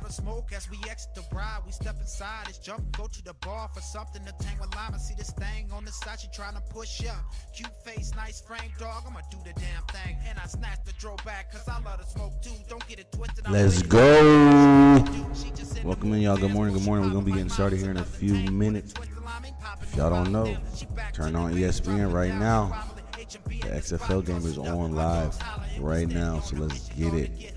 cloud of smoke as we exit the ride. We step inside, it's jump and go to the bar for something to tang with lime. I see this thing on the side, she trying to push up. Cute face, nice frame, dog, I'ma do the damn thing. And I snatch the throwback, cause I love to smoke too. Don't get it twisted. Let's go. Welcome in, y'all. Good morning. Good morning. We're gonna be getting started here in a few minutes. If y'all don't know, turn on ESPN right now. The XFL game is on live right now, so let's get it.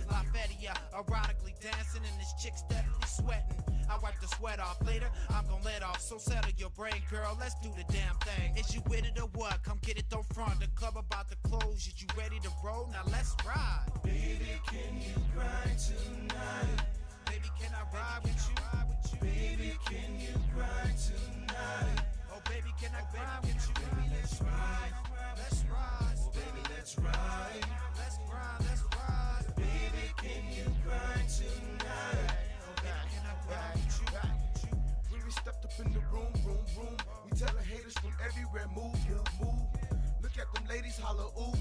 I wipe the sweat off later, I'm gonna let off. So settle your brain, girl, let's do the damn thing. Is you with it or what? Come get it, don't front. The club about to close, is you ready to roll? Now let's ride. Baby, can you grind tonight? Baby, can I ride with you? Baby, can you grind tonight? Oh, baby, can I ride with you? Baby, let's ride. Let's ride. Oh, baby, let's ride. Let's grind, let's ride. Baby, can you grind tonight? When we stepped up in the room, we tellin' haters from everywhere, move. Look at them ladies holler, ooh.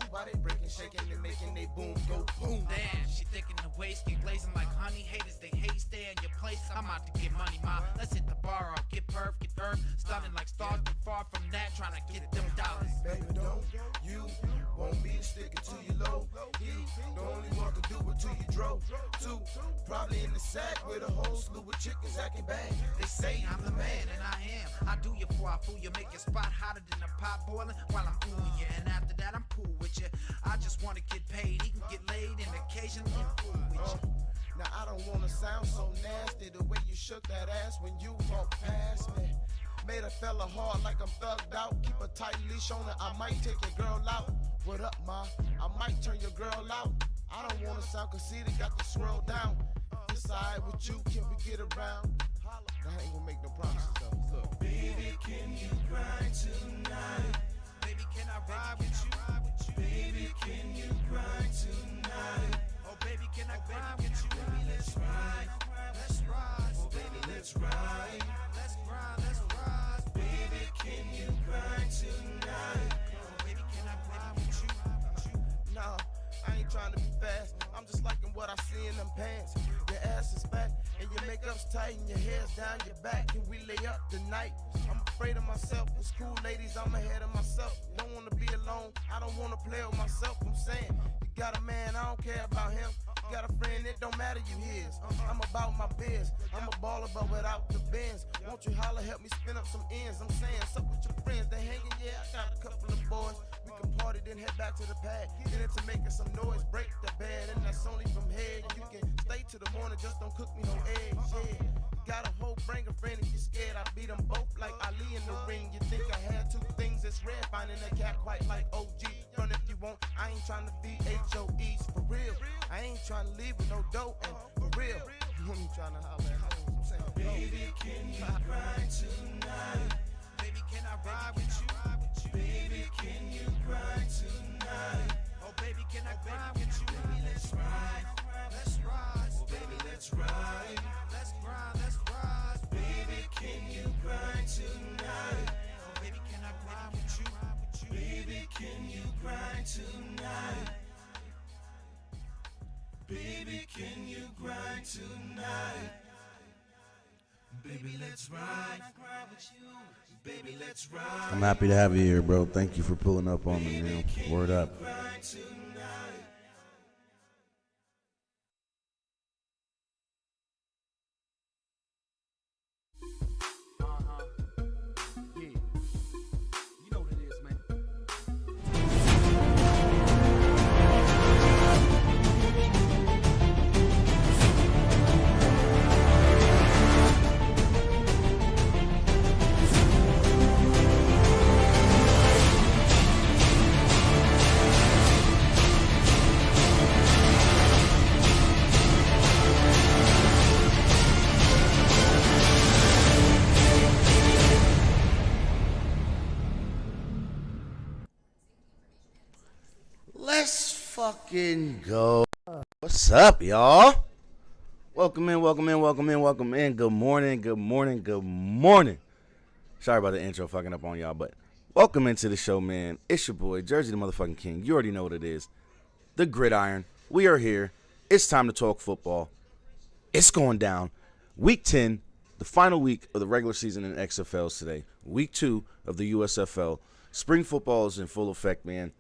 Why they breaking, shaking, and making they boom, go boom. Damn, she thick in the waist, get glazing like honey. Haters, they hate, stay in your place. I'm out to get money, ma. Let's hit the bar up, get perf, stunning like stars, but far from that, trying to get them dollars. Baby, don't you want me to stick it to you low? He, the only one can do it till you drove. Two, probably in the sack with a whole slew of chickens acting bad. They say I'm the man, and I am. I do you before I fool you, make your spot hotter than the pot boiling while I'm oohing you. And after that, I'm cool with you. I just want to get paid, he can get laid, and occasionally fool with you. Now I don't want to sound so nasty, the way you shook that ass when you walked past me. Made a fella hard like I'm thugged out. Keep a tight leash on her, I might take your girl out. What up, ma? I might turn your girl out. I don't want to sound conceited, got to swirl down. It's alright with you, can we get around? I ain't gonna make no promises though. Look. Baby, can you grind tonight? Baby, can I ride with you? Baby, can you grind tonight? Oh, baby, can I grind with you? Baby, let's ride. Let's ride. Oh, baby, let's ride. Let's grind, let's ride. Baby, can you grind tonight? Oh, baby, can I grind with you? Nah, I ain't trying to be fast. I'm just liking what I see in them pants. Your ass is fat and your makeup's tight and your hair's down your back. Can we lay up tonight? I'm afraid of myself. It's cool, ladies, I'm ahead of myself. Don't want to be alone. I don't want to play with myself. I'm saying, you got a man, I don't care about him. You got a friend, it don't matter, you his. I'm about my biz. I'm a baller, but without the bins. Won't you holler, help me spin up some ends? I'm saying, sup with your friends, they hanging, yeah, I got a couple of boys. We can party, then head back to the pad. Get into making some noise, break the bed, and that's only from head. You can stay to the morning, just don't cook me no eggs, yeah. Got a whole bring a friend if you're scared. I beat them both like Ali in the ring. You think I had two things, it's rare. Finding a cat quite like OG. Run if you want, I ain't trying to be HOEs for real. I ain't trying to leave with no dough, and for real. You ain't trying to holler at hoes, I'm saying, baby, can you grind tonight? Baby, can I ride with you? Baby, can you grind tonight? Oh, baby, can I grind with you? Baby, let's ride. Let's ride. Oh, baby, let's ride. Let's grind, let's ride. Baby, can you grind tonight? Oh, baby, can I grind with you? Baby, can you grind tonight? Baby, can you grind tonight? Baby, let's ride. Baby, let's ride. I'm happy to have you here, bro. Thank you for pulling up on me, man. Word up. Let's fucking go. What's up, y'all? Welcome in. Good morning. Sorry about the intro fucking up on y'all, but welcome into the show, man. It's your boy, Jersey the motherfucking King. You already know what it is. The Gridiron. We are here. It's time to talk football. It's going down. Week 10, the final week of the regular season in XFL is today. Week 2 of the USFL. Spring football is in full effect, man.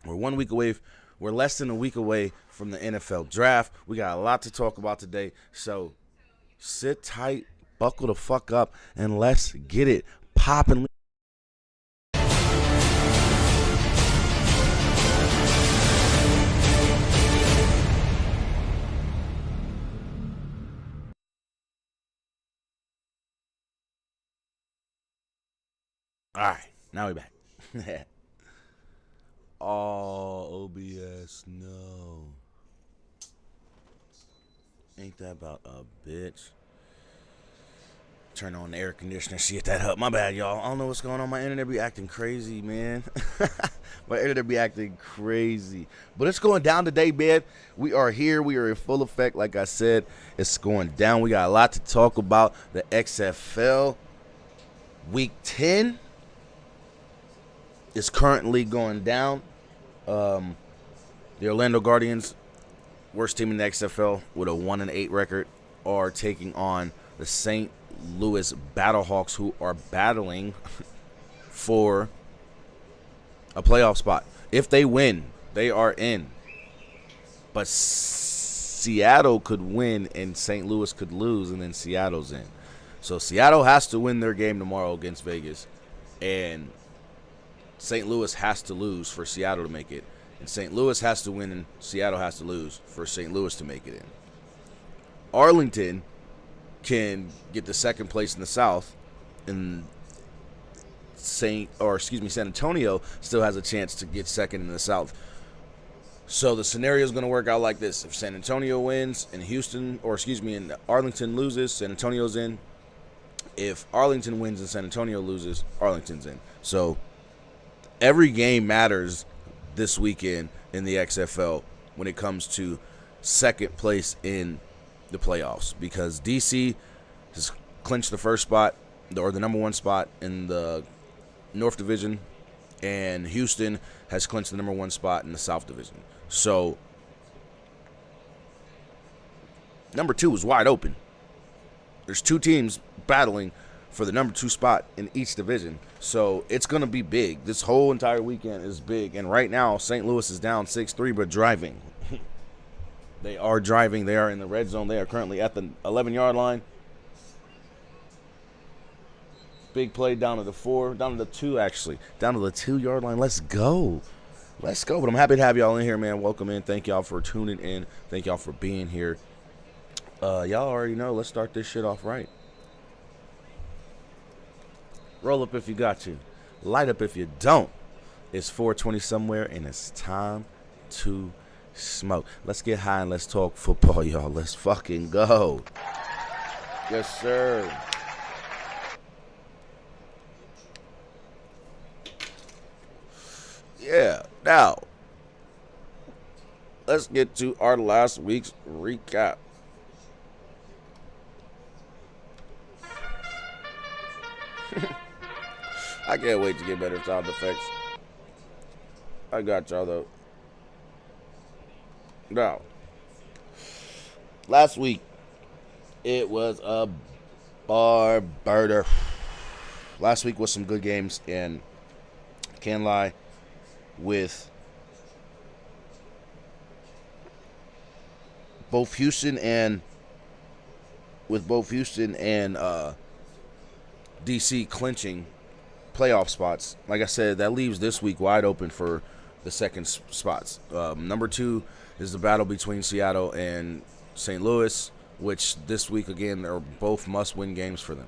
We're 1 week away. We're less than a week away from the NFL draft. We got a lot to talk about today. So sit tight, buckle the fuck up, and let's get it popping. All right, now we back. Oh, OBS, no. Ain't that about a bitch? Turn on the air conditioner, see if that help. My bad, y'all. I don't know what's going on. My internet be acting crazy, man. My internet be acting crazy. But it's going down today, man. We are here. We are in full effect. Like I said, it's going down. We got a lot to talk about. The XFL Week 10 is currently going down. The Orlando Guardians, worst team in the XFL with a 1-8 record, are taking on the St. Louis Battlehawks, who are battling for a playoff spot. If they win, they are in. But Seattle could win and St. Louis could lose, and then Seattle's in. So Seattle has to win their game tomorrow against Vegas, and St. Louis has to lose for Seattle to make it. And St. Louis has to win and Seattle has to lose for St. Louis to make it in. Arlington can get the second place in the South, and San Antonio still has a chance to get second in the South. So the scenario is going to work out like this. If San Antonio wins and and Arlington loses, San Antonio's in. If Arlington wins and San Antonio loses, Arlington's in. So every game matters this weekend in the XFL when it comes to second place in the playoffs, because DC has clinched the first spot, or the number one spot in the North Division, and Houston has clinched the number one spot in the South Division. So number 2 is wide open. There's 2 teams battling for the number 2 spot in each division. So it's going to be big. This whole entire weekend is big. And right now, St. Louis is down 6-3, but driving. They are driving. They are in the red zone. They are currently at the 11-yard line. Big play down to the 4, down to the 2, actually. Down to the 2-yard line. Let's go. Let's go. But I'm happy to have y'all in here, man. Welcome in. Thank y'all for tuning in. Thank y'all for being here. Y'all already know. Let's start this shit off right. Roll up if you got to. Light up if you don't. It's 4:20 somewhere, and it's time to smoke. Let's get high and let's talk football, y'all. Let's fucking go. Yes, sir. Yeah. Now, let's get to our last week's recap. I can't wait to get better sound effects. I got y'all, though. Now, last week, it was a barber. Last week was some good games, and can't lie, with both Houston and DC clinching playoff spots. Like I said, that leaves this week wide open for the second spots. Number 2 is the battle between Seattle and St. Louis, which this week, again, are both must-win games for them.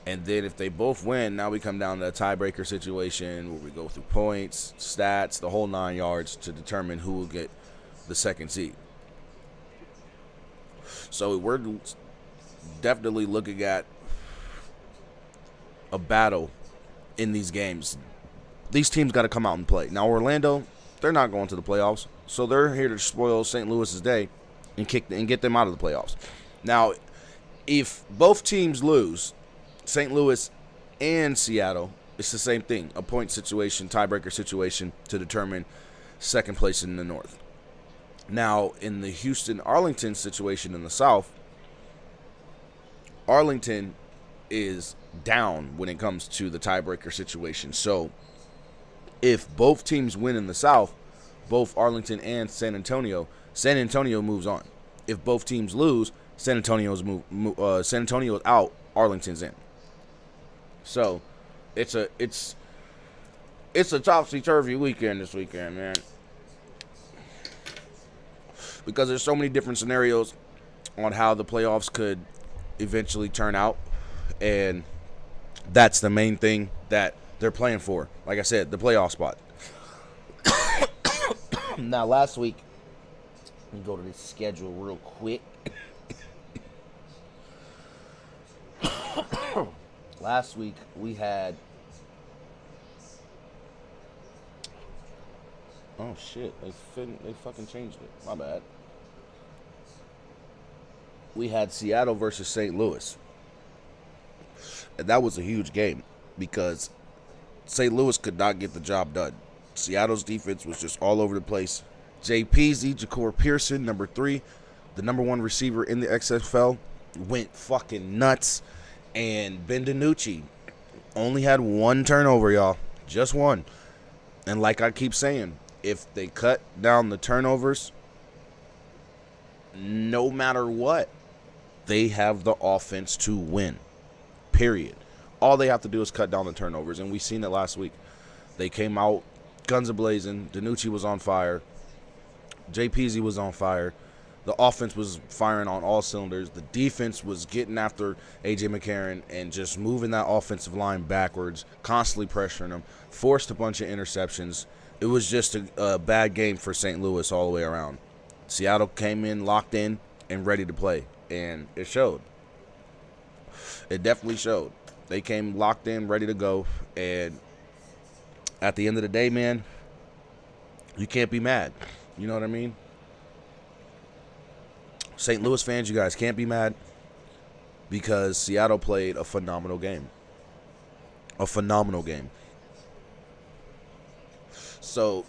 And then if they both win, now we come down to a tiebreaker situation where we go through points, stats, the whole 9 yards to determine who will get the second seed. So we're definitely looking at a battle in these games. These teams got to come out and play. Now, Orlando, they're not going to the playoffs, so they're here to spoil St. Louis's day and get them out of the playoffs. Now, if both teams lose, St. Louis and Seattle, it's the same thing, a point situation, tiebreaker situation to determine second place in the North. Now, in the Houston-Arlington situation in the South, Arlington is down when it comes to the tiebreaker situation. So if both teams win in the South, both Arlington and San Antonio moves on. If both teams lose, San Antonio's out, Arlington's in. So it's a topsy-turvy weekend this weekend, man. Because there's so many different scenarios on how the playoffs could eventually turn out. And that's the main thing that they're playing for. Like I said, the playoff spot. Now, last week, let me go to this schedule real quick. Last week, we had... Oh, shit. They fucking changed it. My bad. We had Seattle versus St. Louis. And that was a huge game because St. Louis could not get the job done. Seattle's defense was just all over the place. JPZ, Ja'Cory Pearson, number 3, the number 1 receiver in the XFL, went fucking nuts. And Ben DiNucci only had 1 turnover, y'all. Just 1. And like I keep saying, if they cut down the turnovers, no matter what, they have the offense to win. Period. All they have to do is cut down the turnovers, and we seen it last week. They came out guns a-blazing. DiNucci was on fire. JPZ was on fire. The offense was firing on all cylinders. The defense was getting after A.J. McCarron and just moving that offensive line backwards, constantly pressuring them, forced a bunch of interceptions. It was just a bad game for St. Louis all the way around. Seattle came in, locked in, and ready to play, and it showed. It definitely showed. They came locked in, ready to go, and at the end of the day, man, you can't be mad. You know what I mean? St. Louis fans, you guys can't be mad because Seattle played a phenomenal game. A phenomenal game. So,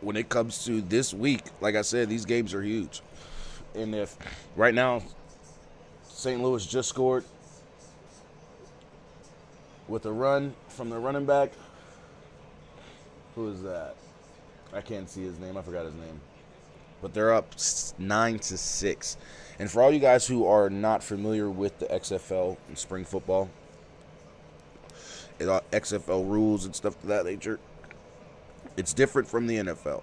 when it comes to this week, like I said, these games are huge. And if right now St. Louis just scored with a run from the running back, who is that? I can't see his name. I forgot his name. But they're up 9-6. And for all you guys who are not familiar with the XFL and spring football, XFL rules and stuff of that nature, it's different from the NFL.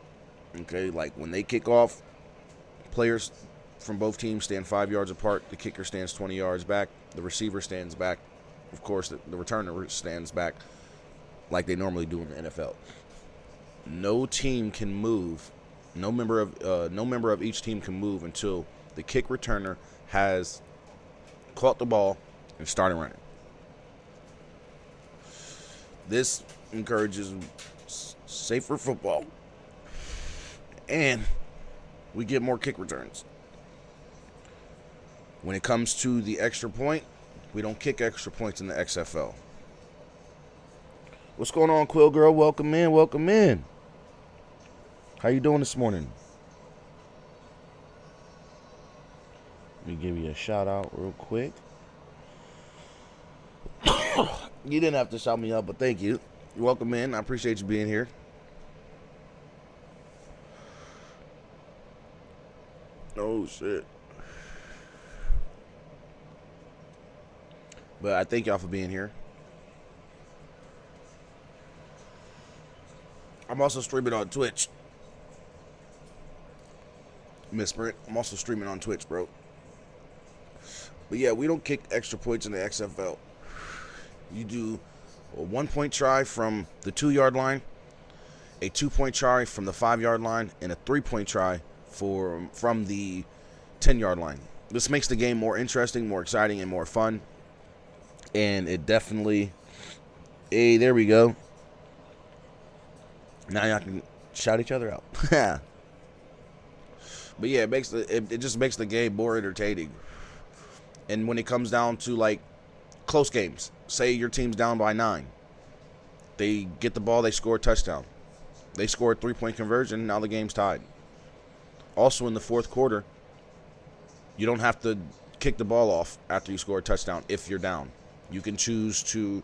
Okay, like when they kick off, players from both teams stand 5 yards apart. The kicker stands 20 yards back. The receiver stands back. Of course, the returner stands back like they normally do in the NFL. No team can move. No member of each team can move until the kick returner has caught the ball and started running. This encourages safer football, and we get more kick returns. When it comes to the extra point, we don't kick extra points in the XFL. What's going on, Quill Girl? Welcome in, welcome in. How you doing this morning? Let me give you a shout out real quick. You didn't have to shout me out, but thank you. Welcome in. I appreciate you being here. Oh, shit. But I thank y'all for being here. I'm also streaming on Twitch. Miss Brent, I'm also streaming on Twitch, bro. But yeah, we don't kick extra points in the XFL. You do a 1-point try from the 2-yard line, a 2-point try from the 5-yard line, and a 3-point try from the 10-yard line. This makes the game more interesting, more exciting, and more fun. And it definitely... Hey, there we go. Now y'all can shout each other out. But yeah, it just makes the game more entertaining. And when it comes down to like close games, say your team's down by 9, they get the ball, they score a touchdown, they score a 3-point conversion, now the game's tied. Also in the fourth quarter, you don't have to kick the ball off after you score a touchdown if you're down. You can choose to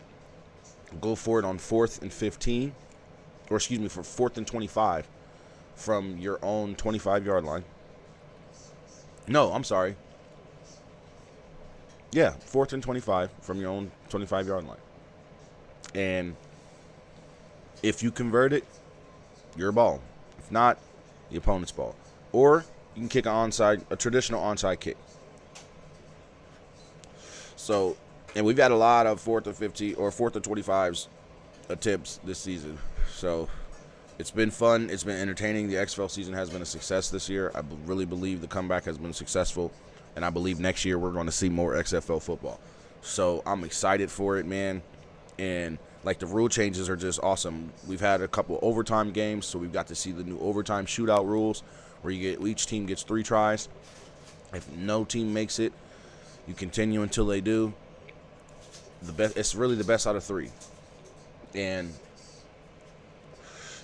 go for it on 4th and 15, or excuse me, for 4th and 25 from your own 25-yard line. No, I'm sorry. Yeah, 4th and 25 from your own 25-yard line. And if you convert it, your ball. If not, the opponent's ball. Or you can kick a traditional onside kick. So, and we've had a lot of 4th and 50 or 4th and 25s attempts this season. So, it's been fun. It's been entertaining. The XFL season has been a success this year. I really believe the comeback has been successful. And I believe next year we're going to see more XFL football. So, I'm excited for it, man. And, like, the rule changes are just awesome. We've had a couple overtime games, so we've got to see the new overtime shootout rules where each team gets 3 tries. If no team makes it, you continue until they do. It's really the best out of 3. And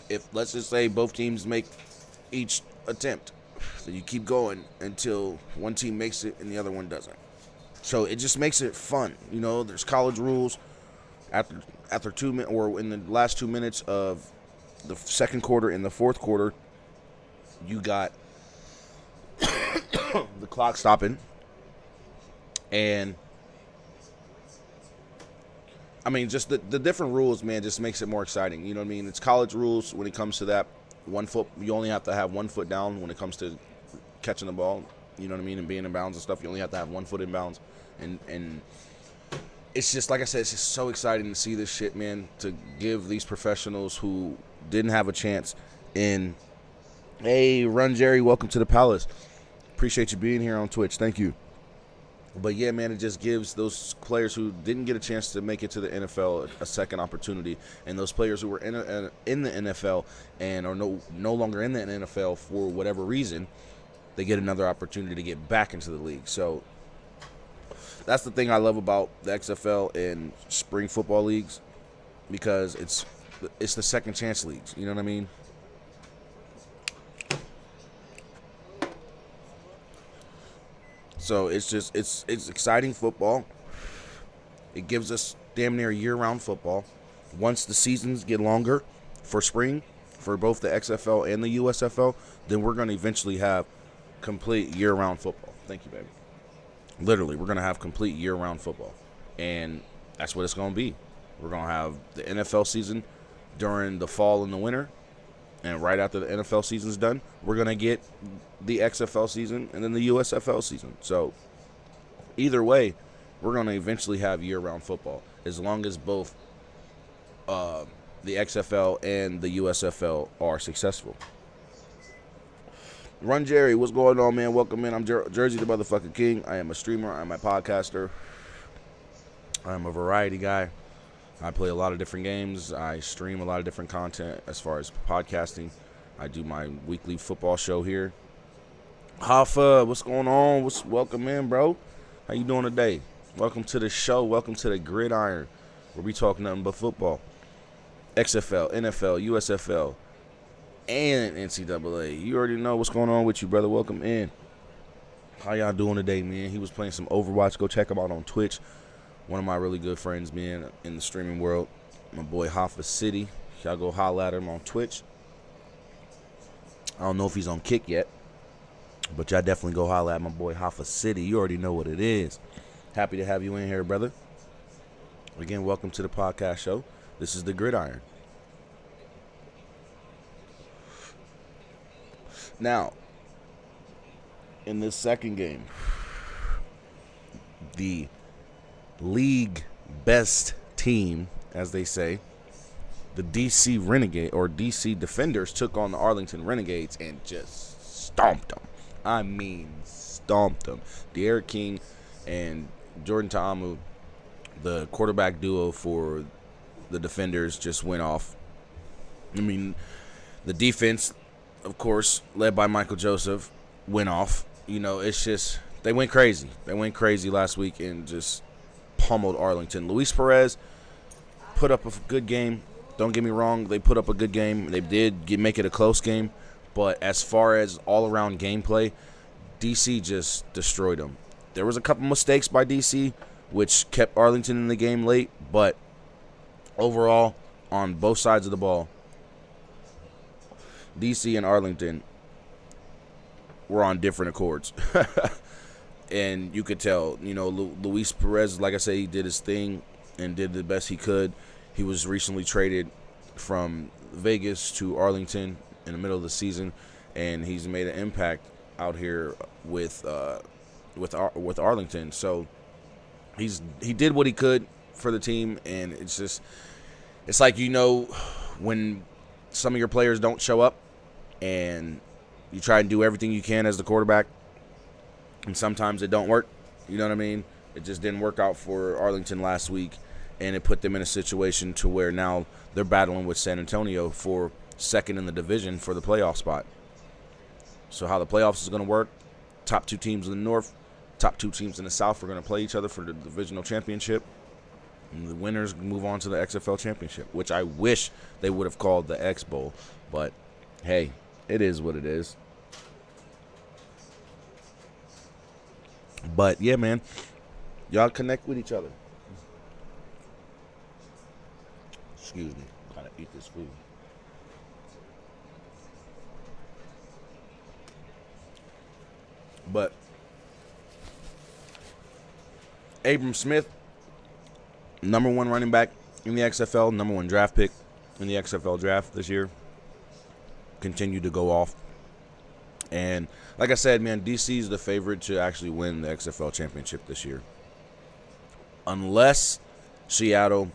if, let's just say, both teams make each attempt, so you keep going until one team makes it and the other one doesn't. So it just makes it fun. You know, there's college rules. After 2 minutes, or in the last 2 minutes of the second quarter and the fourth quarter, you got the clock stopping. And I mean, just the different rules, man, just makes it more exciting. You know what I mean? It's college rules when it comes to that. 1 foot, you only have to have 1 foot down when it comes to catching the ball. You know what I mean? And being in bounds and stuff. You only have to have 1 foot in bounds. And it's just, like I said, it's just so exciting to see this shit, man, to give these professionals who didn't have a chance in. Hey, Run Jerry, welcome to the Palace. Appreciate you being here on Twitch. Thank you. But, yeah, man, it just gives those players who didn't get a chance to make it to the NFL a second opportunity. And those players who were in the NFL and are no longer in the NFL for whatever reason, they get another opportunity to get back into the league. So that's the thing I love about the XFL and spring football leagues, because it's the second chance leagues. You know what I mean? So it's exciting football. It gives us damn near year-round football. Once the seasons get longer for spring, for both the XFL and the USFL, then we're going to eventually have complete year-round football. Thank you, baby. Literally, we're going to have complete year-round football. And that's what it's going to be. We're going to have the NFL season during the fall and the winter. And right after the NFL season's done, we're going to get the XFL season and then the USFL season. So either way, we're going to eventually have year-round football as long as both the XFL and the USFL are successful. Run Jerry, what's going on, man? Welcome in. I'm Jersey the motherfucking king. I am a streamer. I'm a podcaster. I'm a variety guy. I play a lot of different games. I stream a lot of different content as far as podcasting. I do my weekly football show here. Hoffa, what's going on? Welcome in, bro. How you doing today? Welcome to the show. Welcome to the Gridiron, where we talk nothing but football. XFL, NFL, USFL, and NCAA. You already know what's going on with you, brother. Welcome in. How y'all doing today, man? He was playing some Overwatch. Go check him out on Twitch. One of my really good friends, man, in the streaming world. My boy Hoffa City. Y'all go holla at him on Twitch. I don't know if he's on Kick yet, but y'all definitely go holla at my boy Hoffa City. You already know what it is. Happy to have you in here, brother. Again, welcome to the podcast show. This is the Gridiron. Now, in this second game, the league best team, as they say, the DC Renegade or DC Defenders took on the Arlington Renegades and just stomped them. I mean, stomped them. De'Aaron King and Jordan Ta'amu, the quarterback duo for the Defenders, just went off. I mean, the defense, of course, led by Michael Joseph, went off. You know, it's just, they went crazy. They went crazy last week and just pummeled Arlington. Luis Perez put up a good game. Don't get me wrong, they put up a good game. They did make it a close game. But as far as all-around gameplay, DC just destroyed them. there was a couple mistakes by DC, which kept Arlington in the game late. But overall, on both sides of the ball, DC and Arlington were on different accords. And you could tell, Luis Perez, like I said, he did his thing and did the best he could. He was recently traded from Vegas to Arlington in the middle of the season, and he's made an impact out here with Arlington. So he did what he could for the team, and it's like, when some of your players don't show up and you try and do everything you can as the quarterback, and sometimes it don't work. You know what I mean? It just didn't work out for Arlington last week, and it put them in a situation to where now they're battling with San Antonio for second in the division for the playoff spot. So how the playoffs is going to work, top two teams in the North, top two teams in the South are going to play each other for the divisional championship. And the winners move on to the XFL championship, which I wish they would have called the X Bowl. But, hey, it is what it is. But, yeah, man, y'all connect with each other. Excuse me. I'm trying to eat this food. But Abram Smith, number one running back in the XFL, number one draft pick in the XFL draft this year, continued to go off. And like I said, man, DC is the favorite to actually win the XFL championship this year. Unless Seattle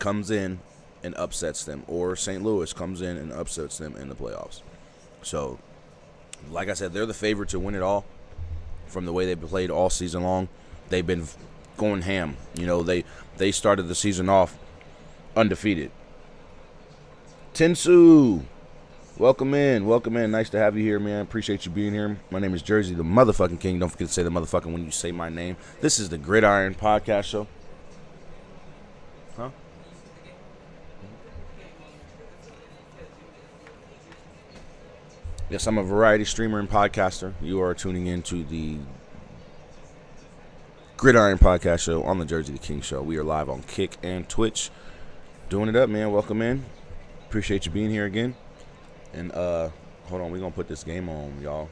comes in and upsets them, or St. Louis comes in and upsets them in the playoffs. So, like I said, they're the favorite to win it all from the way they've played all season long. They've been going ham. They started the season off undefeated. Tinsu, welcome in. Nice to have you here, man. Appreciate you being here. My name is Jersey, the motherfucking king. Don't forget to say the motherfucking when you say my name. This is the Gridiron Podcast Show. Huh? Yes, I'm a variety streamer and podcaster. You are tuning in to the Gridiron Podcast Show on the Jersey the King Show. We are live on Kick and Twitch. Doing it up, man. Welcome in. Appreciate you being here again. And, hold on. We're going to put this game on, y'all.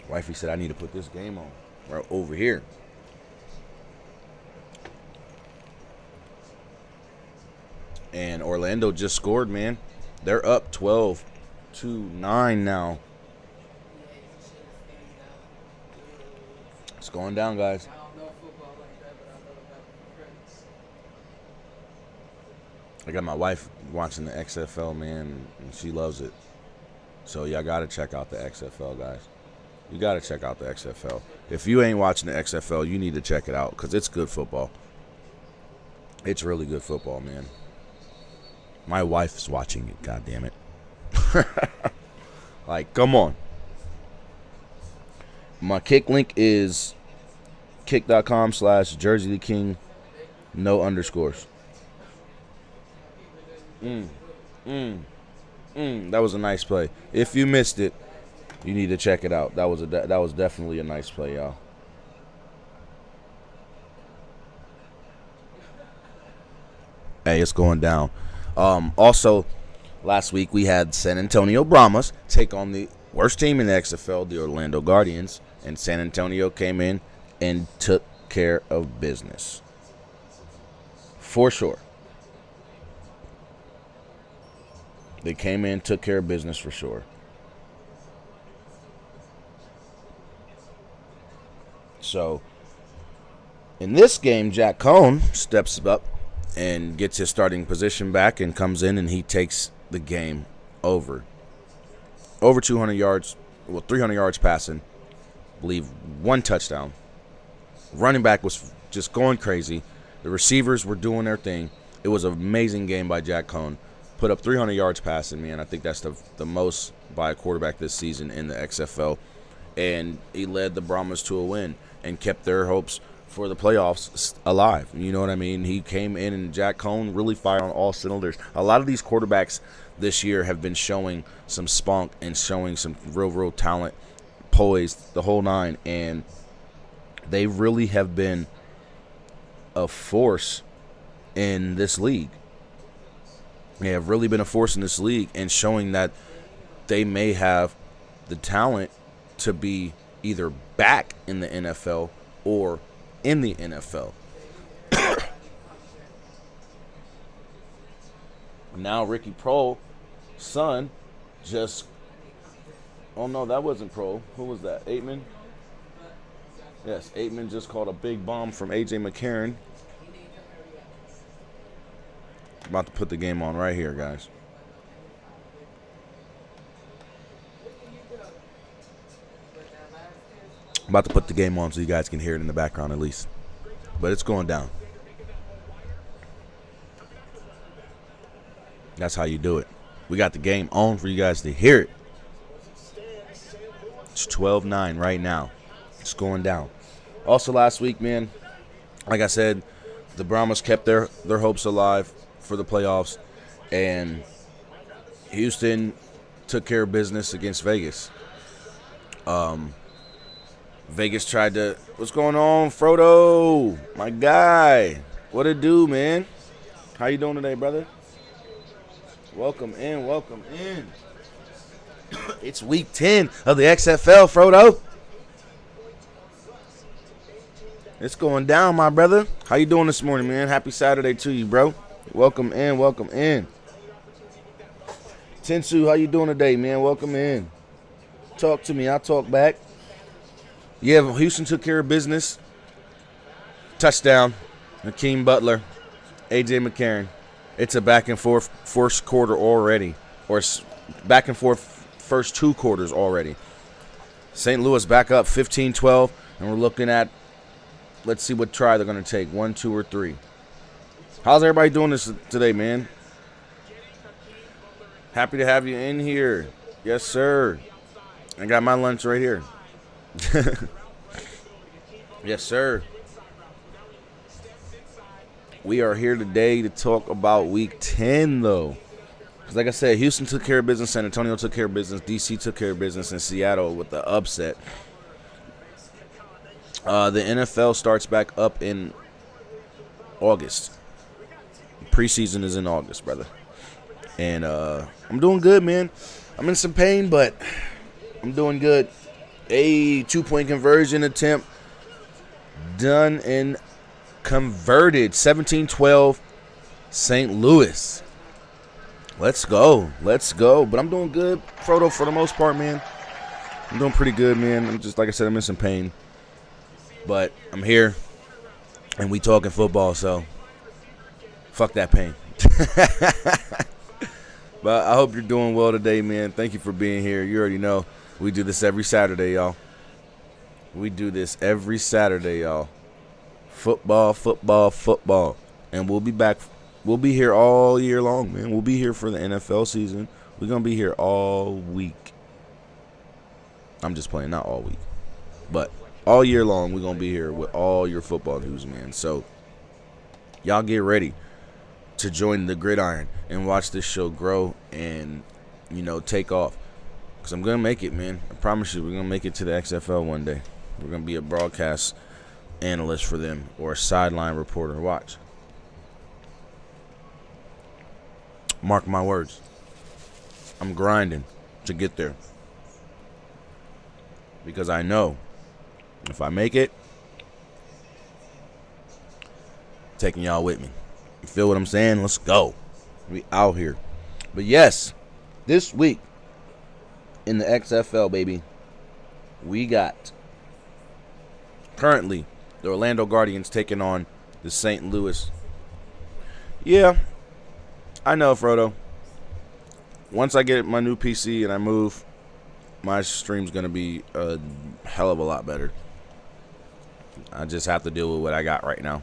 Wifey said I need to put this game on right over here. And Orlando just scored, man. They're up 12-9 now. It's going down, guys. I got my wife watching the XFL, man, and she loves it. So y'all got to check out the XFL, guys. You got to check out the XFL. If you ain't watching the XFL, you need to check it out because it's good football. It's really good football, man. My wife's watching it, God damn it. Like, come on. My kick link is kick.com/Jersey the King, no underscores. That was a nice play. If you missed it, you need to check it out. That was definitely a nice play, y'all. Hey, it's going down. Also, last week we had San Antonio Brahmas take on the worst team in the XFL, the Orlando Guardians, and San Antonio came in and took care of business. For sure. They came in, took care of business for sure. So, in this game, Jack Cohn steps up and gets his starting position back and comes in and he takes the game over. Over 200 yards, 300 yards passing, I believe 1 touchdown. Running back was just going crazy. The receivers were doing their thing. It was an amazing game by Jack Cohn. Put up 300 yards passing, man. I think that's the most by a quarterback this season in the XFL. And he led the Brahmas to a win and kept their hopes for the playoffs alive. You know what I mean? He came in and Jack Cohn really fired on all cylinders. A lot of these quarterbacks this year have been showing some spunk and showing some real talent, poise, the whole nine. And they really have been a force in this league. They have really been a force in this league and showing that they may have the talent to be either back in the NFL or in the NFL. Now Ricky Proehl's son just... Oh, no, that wasn't Proehl. Who was that? Aitman? Yes, Aitman just caught a big bomb from A.J. McCarron. About to put the game on right here, guys. About to put the game on so you guys can hear it in the background at least. But it's going down. That's how you do it. We got the game on for you guys to hear it. It's 12-9 right now. It's going down. Also last week, man, like I said, the Brahmas kept their hopes alive for the playoffs. And Houston took care of business against Vegas. Vegas tried to... What's going on, Frodo? My guy. What it do, man? How you doing today, brother? Welcome in, welcome in. It's week 10 of the XFL, Frodo. It's going down, my brother. How you doing this morning, man? Happy Saturday to you, bro. Welcome in, welcome in. Tensu, how you doing today, man? Welcome in. Talk to me, I'll talk back. Yeah, Houston took care of business. Touchdown. Hakeem Butler. A.J. McCarron. It's a back and forth first quarter already. Or back and forth first 2 quarters already. St. Louis back up 15-12. And we're looking at, let's see what try they're going to take. 1, 2, or 3. How's everybody doing this today, man? Happy to have you in here. Yes, sir. I got my lunch right here. Yes, sir. We are here today to talk about week 10, though. Because like I said, Houston took care of business, San Antonio took care of business, D.C. took care of business, and Seattle with the upset. The NFL starts back up in August. Preseason is in August, brother. And I'm doing good, man. I'm in some pain, but I'm doing good. A 2-point conversion attempt done and converted. 17-12 St. Louis. Let's go. Let's go. But I'm doing good, Frodo, for the most part, man. I'm doing pretty good, man. I'm just, like I said, I'm in some pain. But I'm here, and we talking football, so fuck that pain. But I hope you're doing well today, man. Thank you for being here. You already know we do this every Saturday, y'all. We do this every Saturday, y'all. Football, football, football. And we'll be back. We'll be here all year long, man. We'll be here for the NFL season. We're going to be here all week. I'm just playing, not all week. But all year long, we're going to be here with all your football news, man. So y'all get ready to join the Gridiron and watch this show grow and, you know, take off. Because I'm going to make it, man. I promise you, we're going to make it to the XFL one day. We're going to be a broadcast analyst for them or a sideline reporter. Watch. Mark my words. I'm grinding to get there. Because I know if I make it, I'm taking y'all with me. You feel what I'm saying? Let's go. We out here. But yes, this week in the XFL, baby, we got currently the Orlando Guardians taking on the St. Louis. Yeah, I know, Frodo. Once I get my new PC and I move, my stream's going to be a hell of a lot better. I just have to deal with what I got right now.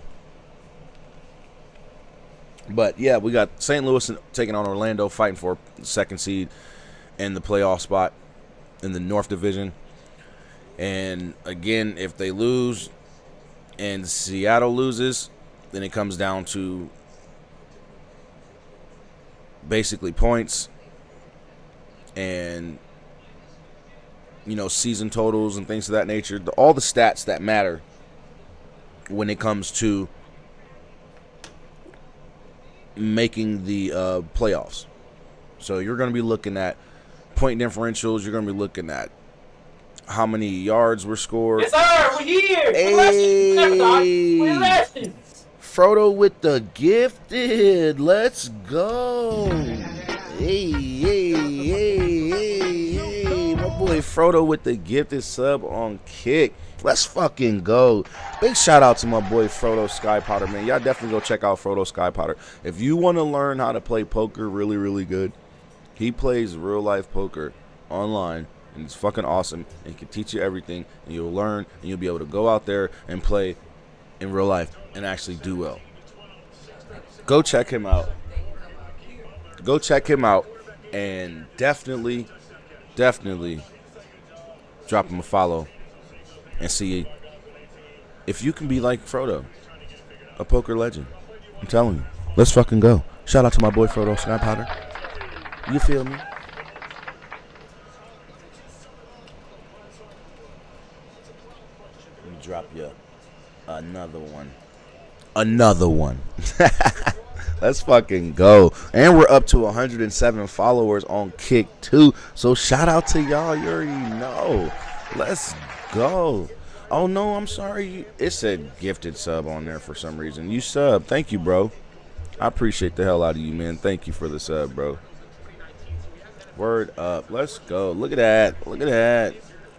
But, yeah, we got St. Louis taking on Orlando, fighting for the second seed and the playoff spot in the North Division. And, again, if they lose and Seattle loses, then it comes down to basically points and, you know, season totals and things of that nature. All the stats that matter when it comes to making the playoffs. So you're going to be looking at point differentials. You're going to be looking at how many yards were scored. Yes, sir. We're here. Hey, Frodo with the gifted. Let's go. Hey. My boy Frodo with the gifted sub on Kick. Let's fucking go. Big shout out to my boy Frodo Sky Potter, man. Y'all definitely go check out Frodo Sky Potter. If you want to learn how to play poker really, really good, he plays real life poker online, and it's fucking awesome. And he can teach you everything, and you'll learn, and you'll be able to go out there and play in real life and actually do well. Go check him out. Go check him out, and definitely drop him a follow and see if you can be like Frodo, a poker legend. I'm telling you. Let's fucking go. Shout out to my boy Frodo Sky Potter. You feel me? Let me drop you another one. Let's fucking go. And we're up to 107 followers on Kick too. So shout out to y'all. You already know. Let's go. Oh no, I'm sorry. It said gifted sub on there for some reason. You sub. Thank you, bro. I appreciate the hell out of you, man. Thank you for the sub, bro. Word up. Let's go. Look at that.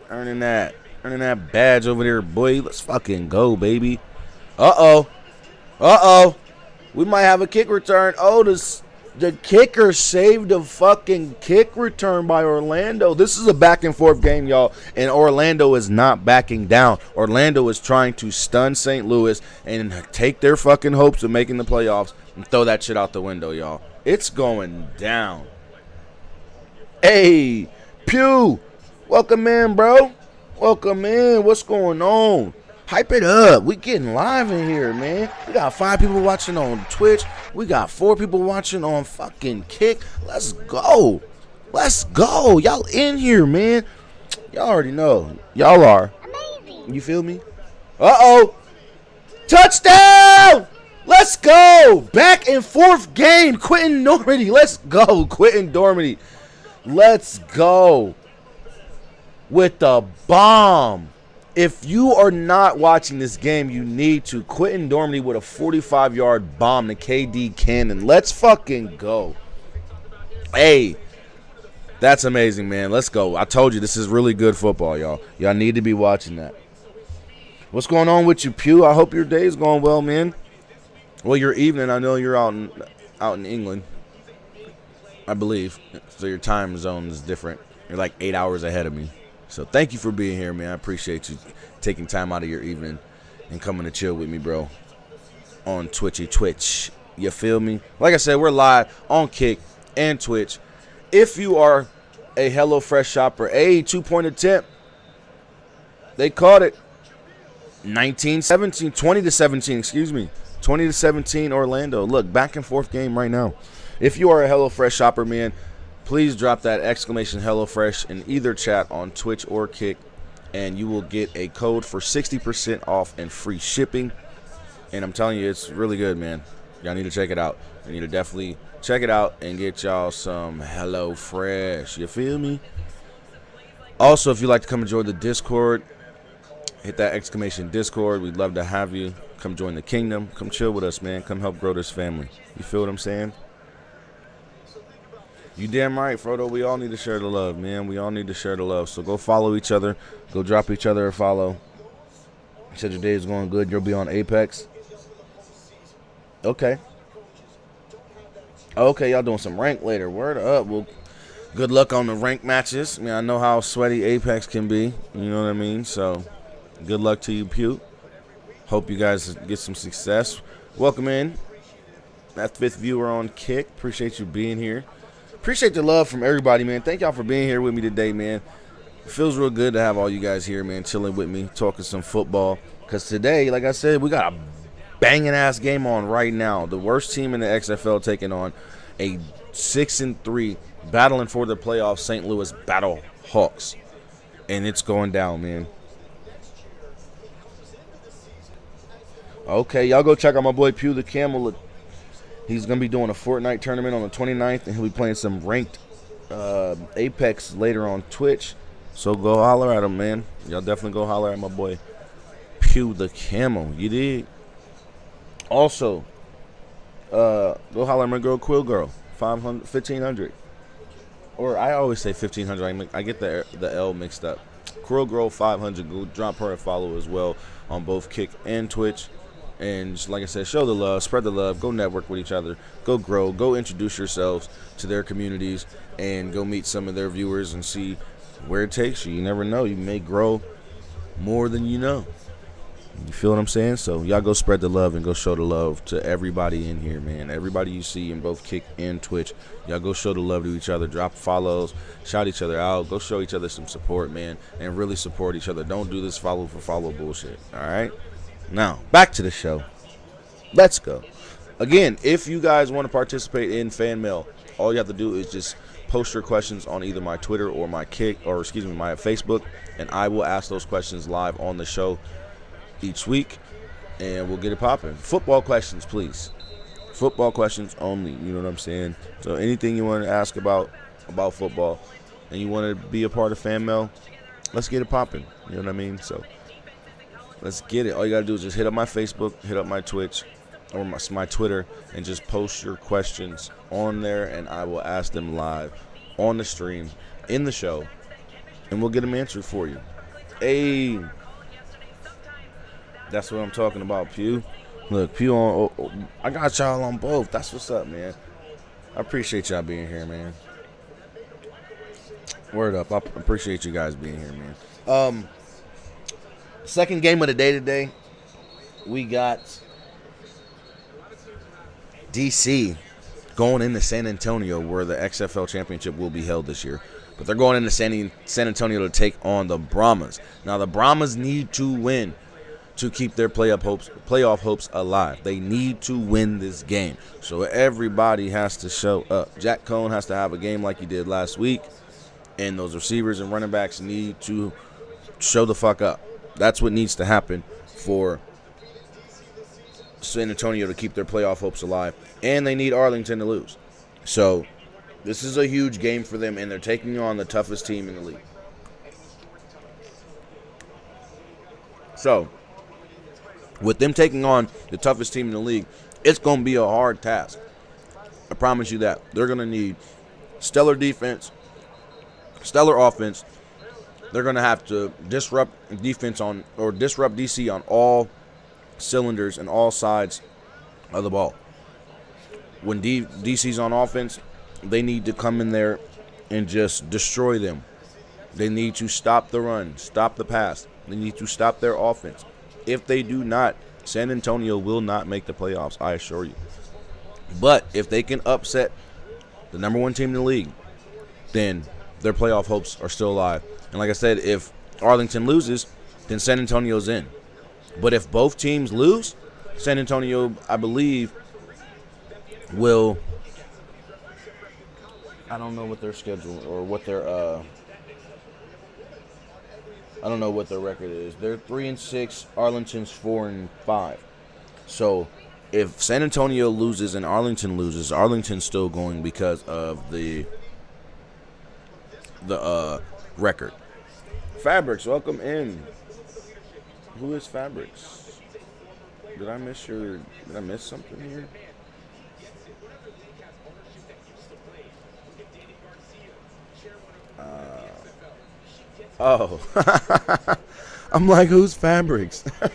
Earning that badge over there, boy. Let's fucking go, baby. Uh-oh. We might have a kick return. Oh, the kicker saved a fucking kick return by Orlando. This is a back and forth game, y'all, and Orlando is not backing down. Orlando is trying to stun St. Louis and take their fucking hopes of making the playoffs and throw that shit out the window, y'all. It's going down. Hey, Pew, welcome in, bro. Welcome in. What's going on? Hype it up. We getting live in here, man. We got 5 people watching on Twitch. We got 4 people watching on fucking Kick. Let's go. Y'all in here, man. Y'all already know. Y'all are. Amazing. You feel me? Uh-oh. Touchdown! Let's go. Back and forth game. Quentin Normandy. Let's go. Quentin Normandy. Let's go. With the bomb. If you are not watching this game, you need to. Quentin Normandy with a 45-yard bomb to KD Cannon. Let's fucking go. Hey, that's amazing, man. Let's go. I told you, this is really good football, y'all. Y'all need to be watching that. What's going on with you, Pew? I hope your day is going well, man. Well, your evening. I know you're out in England, I believe. So your time zone is different. You're like 8 hours ahead of me. So thank you for being here, man. I appreciate you taking time out of your evening and coming to chill with me, bro, on Twitch. You feel me? Like I said, we're live on Kick and Twitch. If you are a HelloFresh shopper, 2-point attempt. They caught it. 20-17, excuse me. 20-17 Orlando. Look, back and forth game right now. If you are a HelloFresh shopper, man, please drop that exclamation HelloFresh in either chat on Twitch or Kick, and you will get a code for 60% off and free shipping. And I'm telling you, it's really good, man. Y'all need to check it out. You need to definitely check it out and get y'all some HelloFresh. You feel me? Also, if you'd like to come and join the Discord, hit that exclamation Discord. We'd love to have you. Come join the kingdom. Come chill with us, man. Come help grow this family. You feel what I'm saying? You damn right, Frodo. We all need to share the love, man. We all need to share the love. So go follow each other. Go drop each other a follow. You said your day is going good. You'll be on Apex. Okay. Okay, y'all doing some rank later. Word up. Well, good luck on the rank matches. I mean, I know how sweaty Apex can be. You know what I mean? So good luck to you, Pew. Hope you guys get some success. Welcome in. That 5th viewer on Kick. Appreciate you being here. Appreciate the love from everybody, man. Thank y'all for being here with me today, man. It feels real good to have all you guys here, man, chilling with me, talking some football. Because today, like I said, we got a banging-ass game on right now. The worst team in the XFL taking on a 6-3, battling for the playoffs, St. Louis Battle Hawks. And it's going down, man. Okay, y'all go check out my boy Pew the Camel. He's going to be doing a Fortnite tournament on the 29th, and he'll be playing some ranked Apex later on Twitch. So go holler at him, man. Y'all definitely go holler at my boy Pew the Camel. You dig? Also, go holler at my girl Quill Girl, 1500. Or I always say 1500. I get the L mixed up. Quill Girl 500. Go drop her a follow as well on both Kick and Twitch. And just like I said, show the love, spread the love, go network with each other, go grow, go introduce yourselves to their communities, and go meet some of their viewers and see where it takes you. You never know. You may grow more than you know. You feel what I'm saying? So y'all go spread the love and go show the love to everybody in here, man. Everybody you see in both Kick and Twitch. Y'all go show the love to each other. Drop follows. Shout each other out. Go show each other some support, man. And really support each other. Don't do this follow for follow bullshit. All right? Now, back to the show. Let's go. Again, if you guys want to participate in fan mail, all you have to do is just post your questions on either my Twitter or my Kick, or excuse me, my Facebook, and I will ask those questions live on the show each week, and we'll get it popping. Football questions, please. Football questions only. You know what I'm saying? So anything you want to ask about football, and you want to be a part of fan mail, let's get it popping. You know what I mean? So let's get it. All you got to do is just hit up my Facebook, hit up my Twitch, or my Twitter, and just post your questions on there, and I will ask them live on the stream, in the show, and we'll get them answered for you. Hey, that's what I'm talking about, Pew. Look, Pew on. I got y'all on both. That's what's up, man. I appreciate y'all being here, man. Word up. I appreciate you guys being here, man. Second game of the day today, we got DC going into San Antonio, where the XFL championship will be held this year. But they're going into San Antonio to take on the Brahmas. Now, the Brahmas need to win to keep their playoff hopes alive. They need to win this game. So everybody has to show up. Jack Cohn has to have a game like he did last week. And those receivers and running backs need to show the fuck up. That's what needs to happen for San Antonio to keep their playoff hopes alive. And they need Arlington to lose. So this is a huge game for them, and they're taking on the toughest team in the league. So with them taking on the toughest team in the league, it's going to be a hard task. I promise you that. They're going to need stellar defense, stellar offense. They're going to have to disrupt DC on all cylinders and all sides of the ball. When DC's on offense, they need to come in there and just destroy them. They need to stop the run, stop the pass. They need to stop their offense. If they do not, San Antonio will not make the playoffs, I assure you. But if they can upset the number one team in the league, then their playoff hopes are still alive. And like I said, if Arlington loses, then San Antonio's in. But if both teams lose, San Antonio, I believe, will... I don't know what their schedule or what their... I don't know what their record is. They're 3-6. Arlington's 4-5. So if San Antonio loses and Arlington loses, Arlington's still going because of the record. Fabrics, welcome in. Who is Fabrics? Did I miss something here? Oh. I'm like, who's Fabrics? But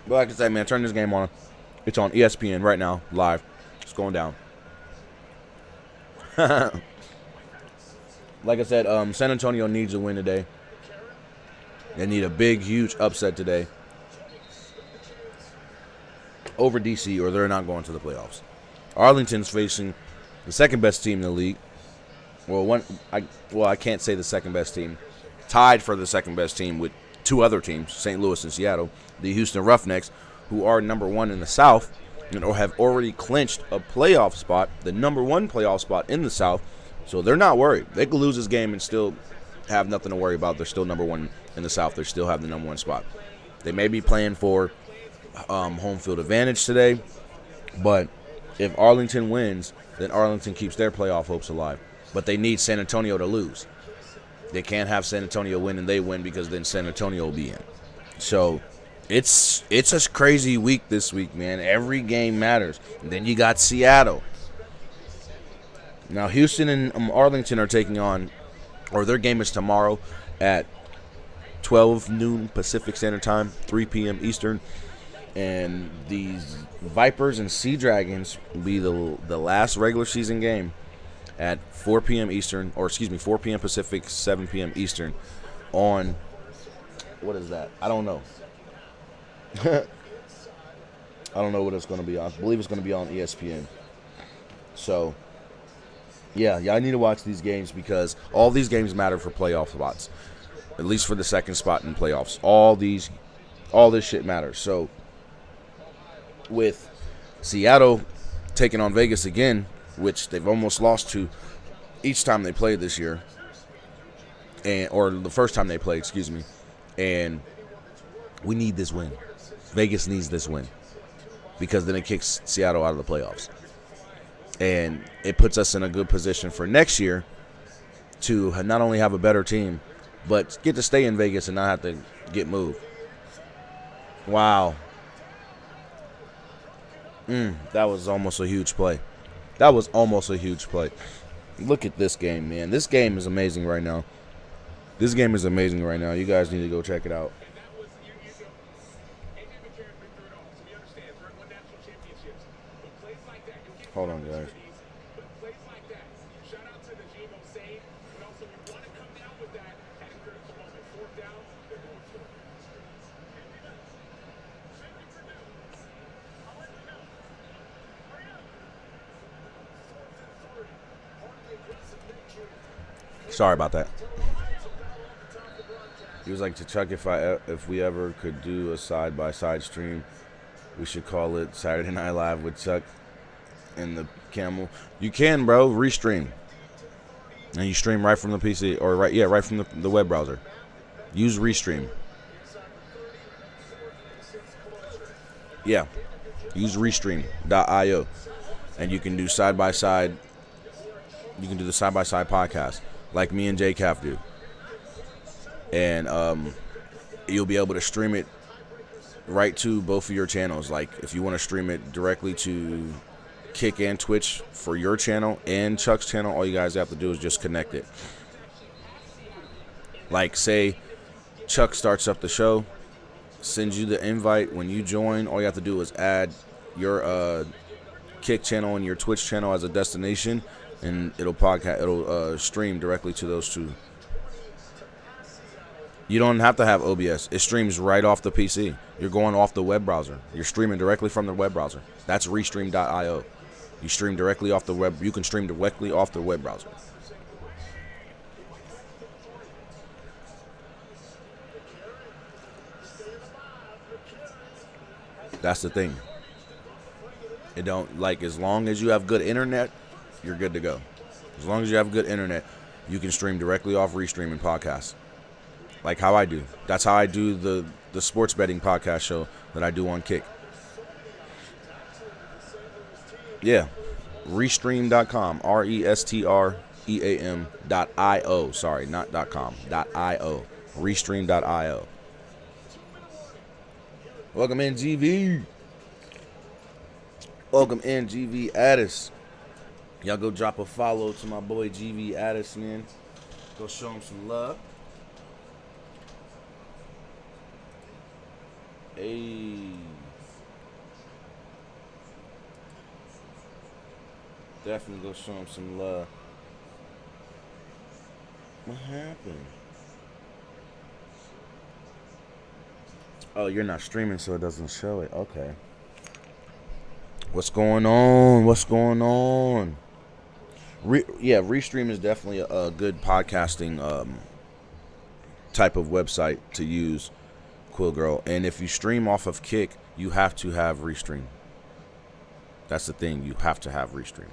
like I said, man, turn this game on. It's on ESPN right now, live. It's going down. Like I said, San Antonio needs a win today. They need a big, huge upset today over DC, or they're not going to the playoffs. Arlington's facing the second best team in the league. I can't say the second best team. Tied for the second best team with two other teams, St. Louis and Seattle, the Houston Roughnecks, who are number one in the South, or have already clinched a playoff spot, the number one playoff spot in the South. So they're not worried. They could lose this game and still have nothing to worry about. They're still number one in the South. They still have the number one spot. They may be playing for home field advantage today, but if Arlington wins, then Arlington keeps their playoff hopes alive. But they need San Antonio to lose. They can't have San Antonio win and they win, because then San Antonio will be in. So it's a crazy week this week, man. Every game matters. And then you got Seattle. Now Houston and Arlington are taking on, or their game is tomorrow at 12 noon Pacific Standard Time, 3 p.m. Eastern. And these Vipers and Sea Dragons will be the last regular season game at 4 p.m. Eastern, or 4 p.m. Pacific, 7 p.m. Eastern on, what is that? I don't know. I don't know what it's going to be on. I believe it's going to be on ESPN. So, yeah, I need to watch these games, because all these games matter for playoff spots, at least for the second spot in playoffs. All this shit matters. So, with Seattle taking on Vegas again, which they've almost lost to each time they played this year, or the first time they played, excuse me, and we need this win. Vegas needs this win, because then it kicks Seattle out of the playoffs. And it puts us in a good position for next year to not only have a better team, but get to stay in Vegas and not have to get moved. Wow. That was almost a huge play. Look at this game, man. This game is amazing right now. You guys need to go check it out. Hold on, guys. Sorry about that. He was like, to Chuck, if we ever could do a side-by-side stream, we should call it Saturday Night Live with Chuck and the Camel. You can, bro. Restream. And you stream right from the PC, or right from the web browser. Use Restream. Yeah. Use Restream.io. And you can do side-by-side. You can do the side-by-side podcast, like me and JCAF do. And you'll be able to stream it right to both of your channels. Like, if you want to stream it directly to Kick and Twitch for your channel and Chuck's channel, all you guys have to do is just connect it. Like, say Chuck starts up the show, sends you the invite. When you join, all you have to do is add your Kick channel and your Twitch channel as a destination, and it'll stream directly to those two. You don't have to have OBS. It streams right off the PC. You're going off the web browser. You're streaming directly from the web browser. That's Restream.io. You stream directly off the web. You can stream directly off the web browser. That's the thing. It don't, like, as long as you have good internet, you're good to go. As long as you have good internet, you can stream directly off Restream and podcast. Like how I do. That's how I do the sports betting podcast show that I do on Kick. Yeah. Restream.com. Restream.io. Sorry, not .com. .io. Restream.io. Welcome in, GV. Welcome in, GV Addis. Y'all go drop a follow to my boy GV Addis, man. Go show him some love. Hey. Definitely go show him some love. What happened? Oh, you're not streaming, so it doesn't show it. Okay. What's going on? Restream is definitely a good podcasting type of website to use, Quill Girl. And if you stream off of Kick, you have to have Restream. That's the thing. You have to have Restream.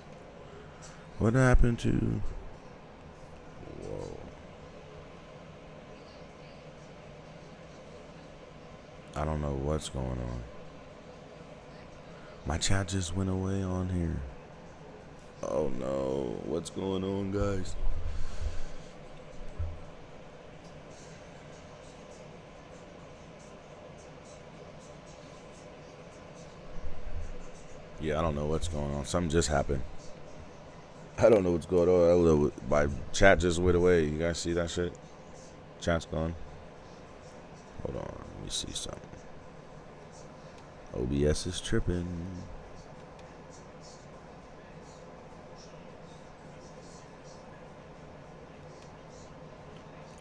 What happened to... Whoa. I don't know what's going on. My chat just went away on here. Oh no, what's going on, guys? Yeah, I don't know what's going on. Something just happened. I don't know what's going on. My chat just went away. You guys see that shit? Chat's gone. Hold on, let me see something. OBS is tripping.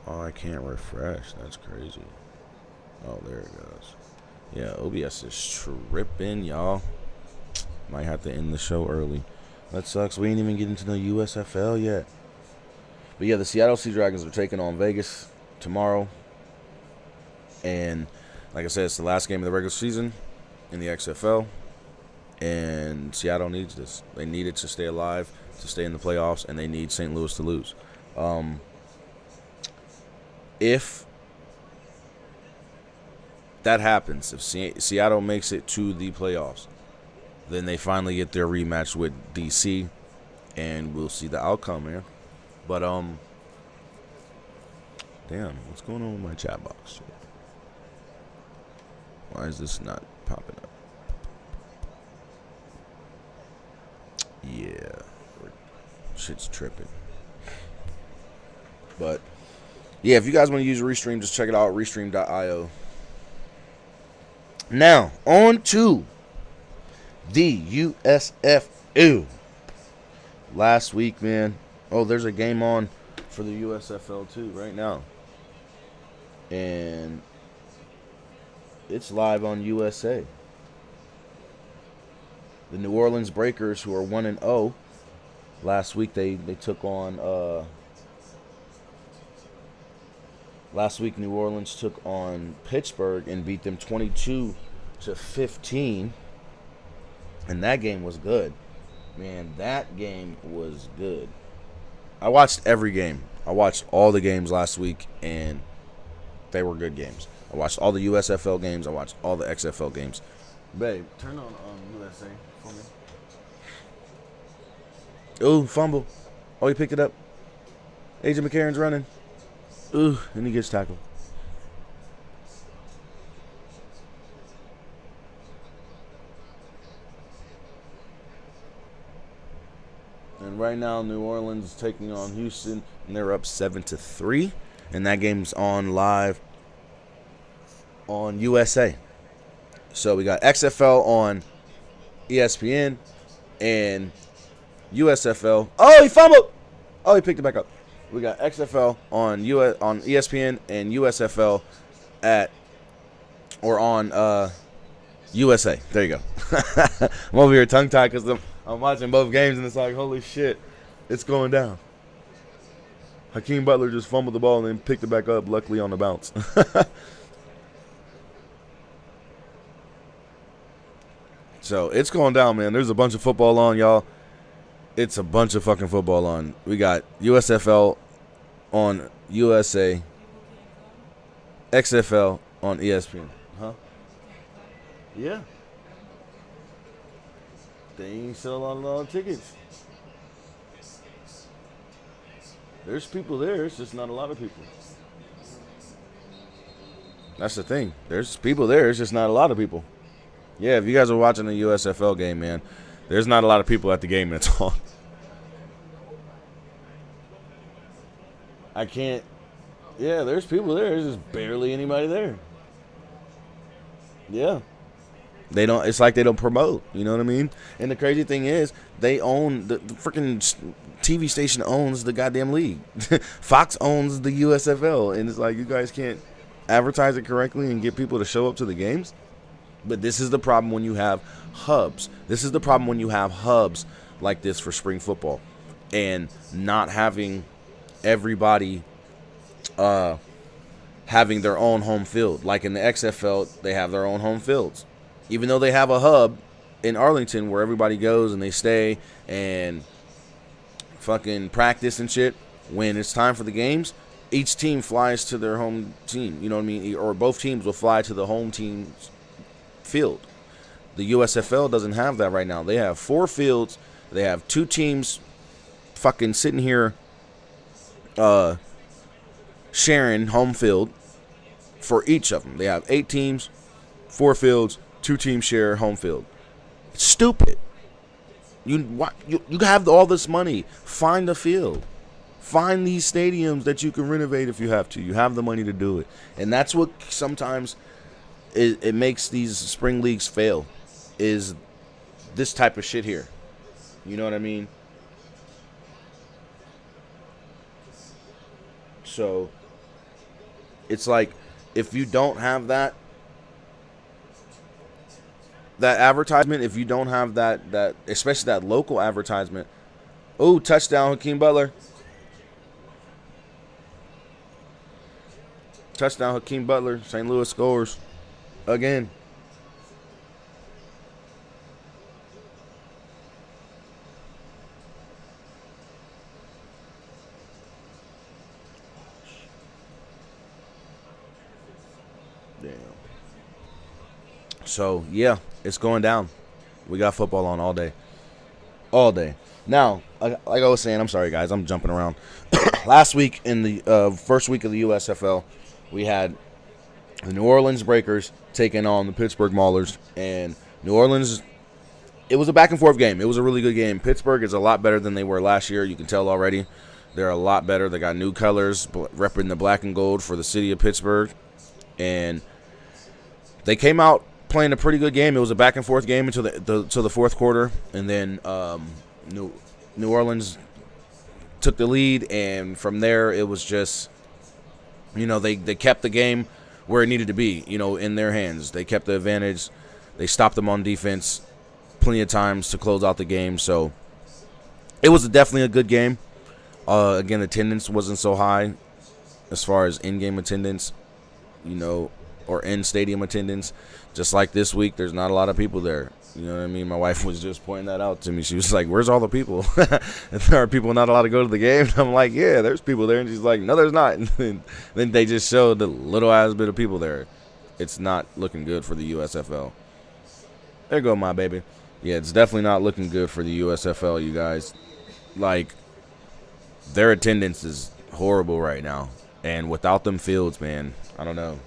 Oh, I can't refresh. That's crazy. Oh, there it goes. Yeah, OBS is tripping, y'all. Might have to end the show early. That sucks. We ain't even getting to the USFL yet. But yeah, the Seattle Sea Dragons are taking on Vegas tomorrow. And like I said, it's the last game of the regular season in the XFL. And Seattle needs this. They need it to stay alive, to stay in the playoffs, and they need St. Louis to lose. If that happens, if Seattle makes it to the playoffs, then they finally get their rematch with DC, and we'll see the outcome, man. But damn, what's going on with my chat box? Why is this not popping up? Yeah, shit's tripping. But yeah, if you guys want to use Restream, just check it out, restream.io. Now, on to the USFL. Last week, man. Oh, there's a game on for the USFL too right now. And it's live on USA. The New Orleans Breakers, who are 1-0. Last week they took on last week New Orleans took on Pittsburgh and beat them 22-15. And that game was good. Man, that game was good. I watched every game. I watched all the games last week, and they were good games. I watched all the USFL games. I watched all the XFL games. Babe, turn on USA for me. Ooh, fumble. Oh, he picked it up. AJ McCarron's running. Ooh, and he gets tackled. And right now, New Orleans is taking on Houston, and they're up 7-3. And that game's on live on USA. So we got XFL on ESPN and USFL. Oh, he fumbled! Oh, he picked it back up. We got XFL on ESPN and USFL on USA. There you go. I'm over here tongue-tied because I'm watching both games, and it's like, holy shit, it's going down. Hakeem Butler just fumbled the ball and then picked it back up, luckily on the bounce. So it's going down, man. There's a bunch of football on, y'all. It's a bunch of fucking football on. We got USFL on USA, XFL on ESPN. Huh? Yeah. They ain't selling a lot of tickets. There's people there. It's just not a lot of people. That's the thing. There's people there. It's just not a lot of people. Yeah, if you guys are watching the USFL game, man, there's not a lot of people at the game that's on. I can't. Yeah, there's people there. There's just barely anybody there. Yeah. They don't. It's like they don't promote. You know what I mean? And the crazy thing is, they own the freaking TV station owns the goddamn league. Fox owns the USFL, and it's like you guys can't advertise it correctly and get people to show up to the games. But this is the problem when you have hubs. This is the problem when you have hubs like this for spring football, and not having everybody having their own home field. Like in the XFL, they have their own home fields. Even though they have a hub in Arlington where everybody goes and they stay and fucking practice and shit, when it's time for the games, each team flies to their home team. You know what I mean? Or both teams will fly to the home team's field. The USFL doesn't have that right now. They have 4 fields. They have 2 teams fucking sitting here sharing home field for each of them. They have 8 teams, 4 fields, 2 teams share home field. It's stupid. You have all this money. Find a field. Find these stadiums that you can renovate if you have to. You have the money to do it. And that's what sometimes it makes these spring leagues fail, is this type of shit here. You know what I mean? So it's like, if you don't have that advertisement, if you don't have that especially that local advertisement. Oh, touchdown, Hakeem Butler. Touchdown, Hakeem Butler. St. Louis scores again. Damn. So, yeah, it's going down. We got football on all day. All day. Now, like I was saying, I'm sorry, guys. I'm jumping around. Last week, in the first week of the USFL, we had the New Orleans Breakers taking on the Pittsburgh Maulers. And New Orleans, it was a back-and-forth game. It was a really good game. Pittsburgh is a lot better than they were last year. You can tell already. They're a lot better. They got new colors, repping the black and gold for the city of Pittsburgh. And they came out playing a pretty good game. It was a back-and-forth game until the fourth quarter. And then New Orleans took the lead. And from there, it was just, they kept the game where it needed to be, in their hands. They kept the advantage. They stopped them on defense plenty of times to close out the game. So it was definitely a good game. Again, attendance wasn't so high as far as in-game attendance, or in-stadium attendance. Just like this week, there's not a lot of people there. You know what I mean? My wife was just pointing that out to me. She was like, where's all the people? There are people not allowed to go to the game? And I'm like, yeah, there's people there. And she's like, no, there's not. And then they just showed the little-ass bit of people there. It's not looking good for the USFL. There you go, my baby. Yeah, it's definitely not looking good for the USFL, you guys. Like, their attendance is horrible right now. And without them fields, man, I don't know.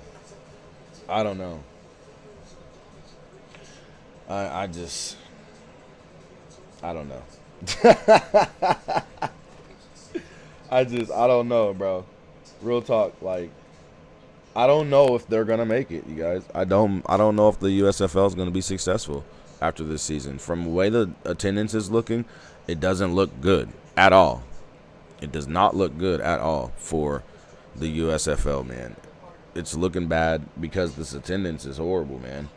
I don't know. I don't know. I don't know, bro. Real talk, like, I don't know if they're gonna make it, you guys. I don't know if the USFL is gonna be successful after this season. From the way the attendance is looking, it doesn't look good at all. It does not look good at all for the USFL, man. It's looking bad because this attendance is horrible, man.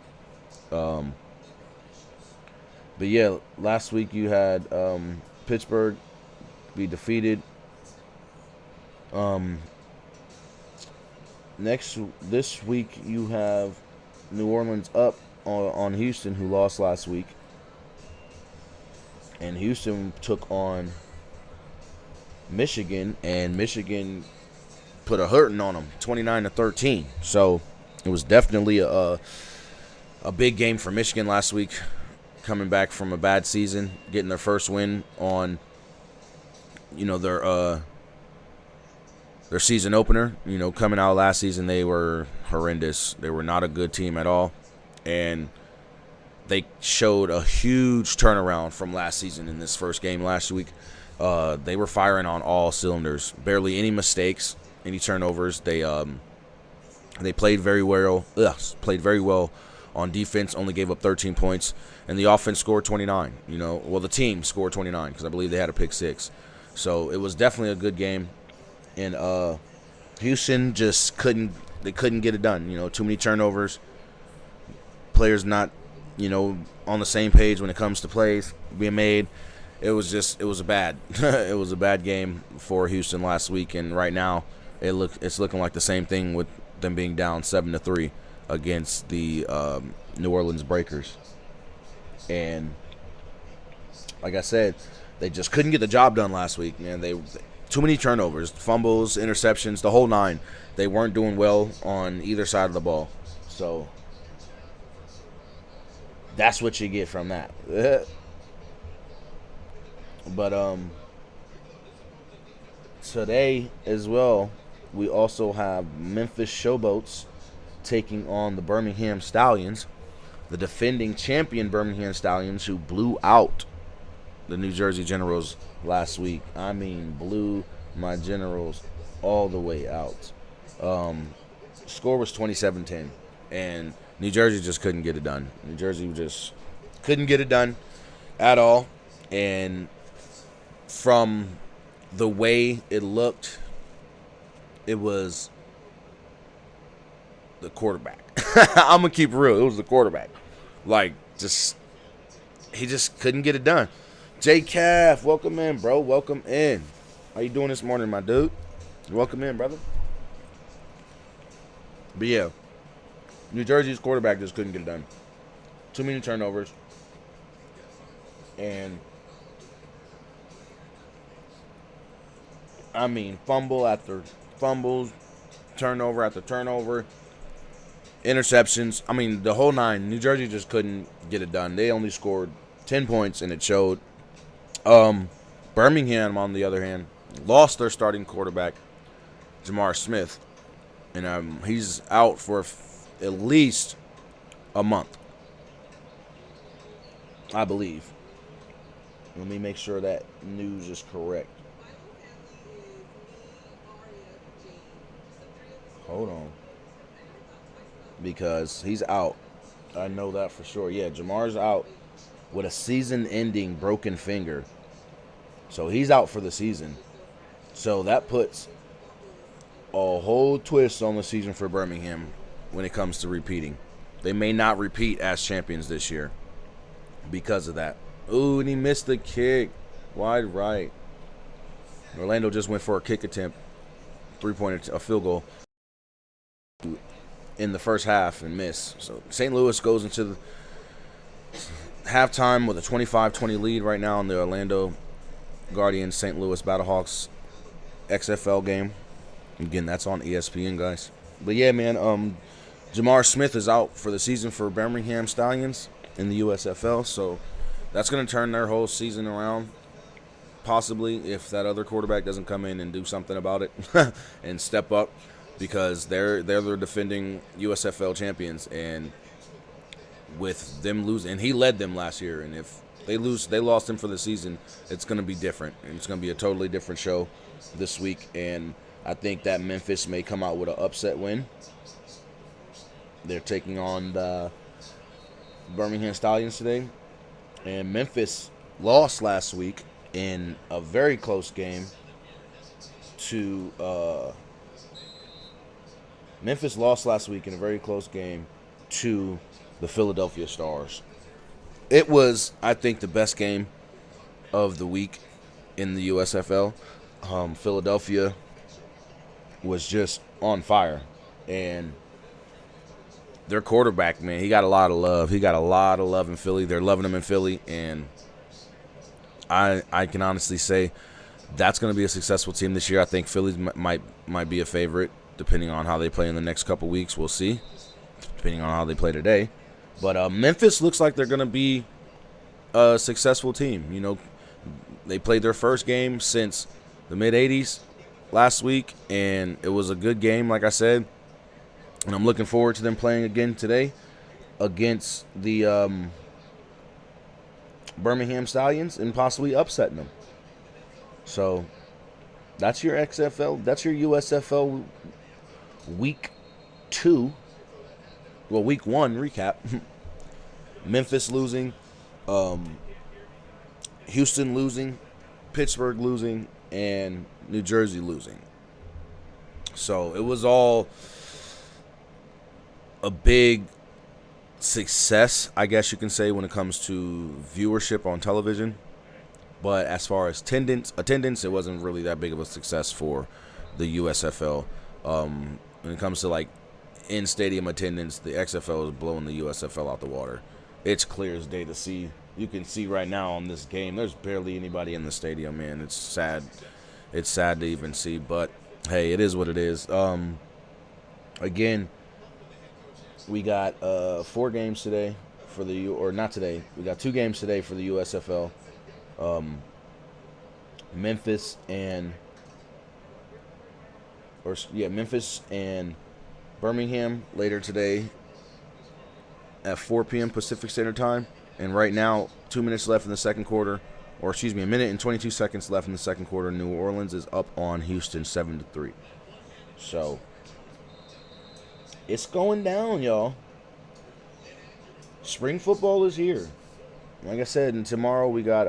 But yeah, last week you had Pittsburgh be defeated. This week you have New Orleans up on Houston, who lost last week, and Houston took on Michigan, and Michigan put a hurting on them, 29-13. So it was definitely a big game for Michigan last week, coming back from a bad season, getting their first win on, their season opener. Coming out last season, they were horrendous. They were not a good team at all, and they showed a huge turnaround from last season in this first game last week. They were firing on all cylinders. Barely any mistakes, any turnovers. They played very well. Played very well on defense. Only gave up 13 points, and the offense scored 29. The team scored 29 because I believe they had a pick 6. So it was definitely a good game, and Houston just couldn't get it done. Too many turnovers. Players not on the same page when it comes to plays being made. It was a bad it was a bad game for Houston last week, and right now it's looking like the same thing with them being down 7-3 against the New Orleans Breakers. And like I said, they just couldn't get the job done last week, man. too many turnovers, fumbles, interceptions, the whole nine. They weren't doing well on either side of the ball. So that's what you get from that. But today as well, we also have Memphis Showboats taking on the Birmingham Stallions, the defending champion Birmingham Stallions, who blew out the New Jersey Generals last week. I mean, blew my Generals all the way out. Score was 27-10, and New Jersey just couldn't get it done. New Jersey just couldn't get it done at all, and from the way it looked, it was the quarterback. I'm going to keep it real. It was the quarterback. Like, he just couldn't get it done. J Calf, welcome in, bro. Welcome in. How you doing this morning, my dude? Welcome in, brother. But yeah, New Jersey's quarterback just couldn't get it done. Too many turnovers. And I mean, fumble after fumbles, turnover after turnover, interceptions. I mean, the whole nine. New Jersey just couldn't get it done. They only scored 10 points, and it showed. Birmingham, on the other hand, lost their starting quarterback, Jamar Smith, and he's out for at least a month, I believe. Let me make sure that news is correct. Hold on. Because he's out. I know that for sure. Yeah, Jamar's out with a season-ending broken finger. So he's out for the season. So that puts a whole twist on the season for Birmingham when it comes to repeating. They may not repeat as champions this year because of that. Ooh, and he missed the kick. Wide right. Orlando just went for a kick attempt. A field goal in the first half and missed. So St. Louis goes into the halftime with a 25-20 lead right now in the Orlando Guardians St. Louis Battlehawks XFL game. Again, that's on ESPN, guys. But yeah, man, Jamar Smith is out for the season for Birmingham Stallions in the USFL, so that's going to turn their whole season around, possibly, if that other quarterback doesn't come in and do something about it and step up, because they're the defending USFL champions, and with them losing, and he led them last year, and if they lost him for the season, it's going to be different, and it's going to be a totally different show this week, and I think that Memphis may come out with an upset win. They're taking on the Birmingham Stallions today, and Memphis lost last week in a very close game to the Philadelphia Stars. It was, I think, the best game of the week in the USFL. Philadelphia was just on fire, and their quarterback, man, he got a lot of love. He got a lot of love in Philly. They're loving him in Philly, and I can honestly say that's going to be a successful team this year. I think Philly might be a favorite, depending on how they play in the next couple weeks. We'll see, depending on how they play today. But Memphis looks like they're going to be a successful team. You know, they played their first game since the mid-'80s last week, and it was a good game, like I said. And I'm looking forward to them playing again today against the Birmingham Stallions and possibly upsetting them. So that's your XFL. That's your USFL week 2. Well, week 1 recap. Memphis losing, Houston losing, Pittsburgh losing, and New Jersey losing. So it was all a big success, I guess you can say, when it comes to viewership on television. But as far as attendance, it wasn't really that big of a success for the USFL. When it comes to like in-stadium attendance, the XFL is blowing the USFL out the water. It's clear as day to see. You can see right now on this game, there's barely anybody in the stadium, man. It's sad. it's sad to even see, but hey, it is what it is. Again, we got 4 games today for the or not today. We got 2 games today for the USFL. Memphis and Birmingham later today at 4 p.m. Pacific Standard Time. And right now, 2 minutes left in the second quarter, or excuse me, 1 minute and 22 seconds left in the second quarter. New Orleans is up on Houston 7-3. So it's going down, y'all. Spring football is here. Like I said, and tomorrow we got,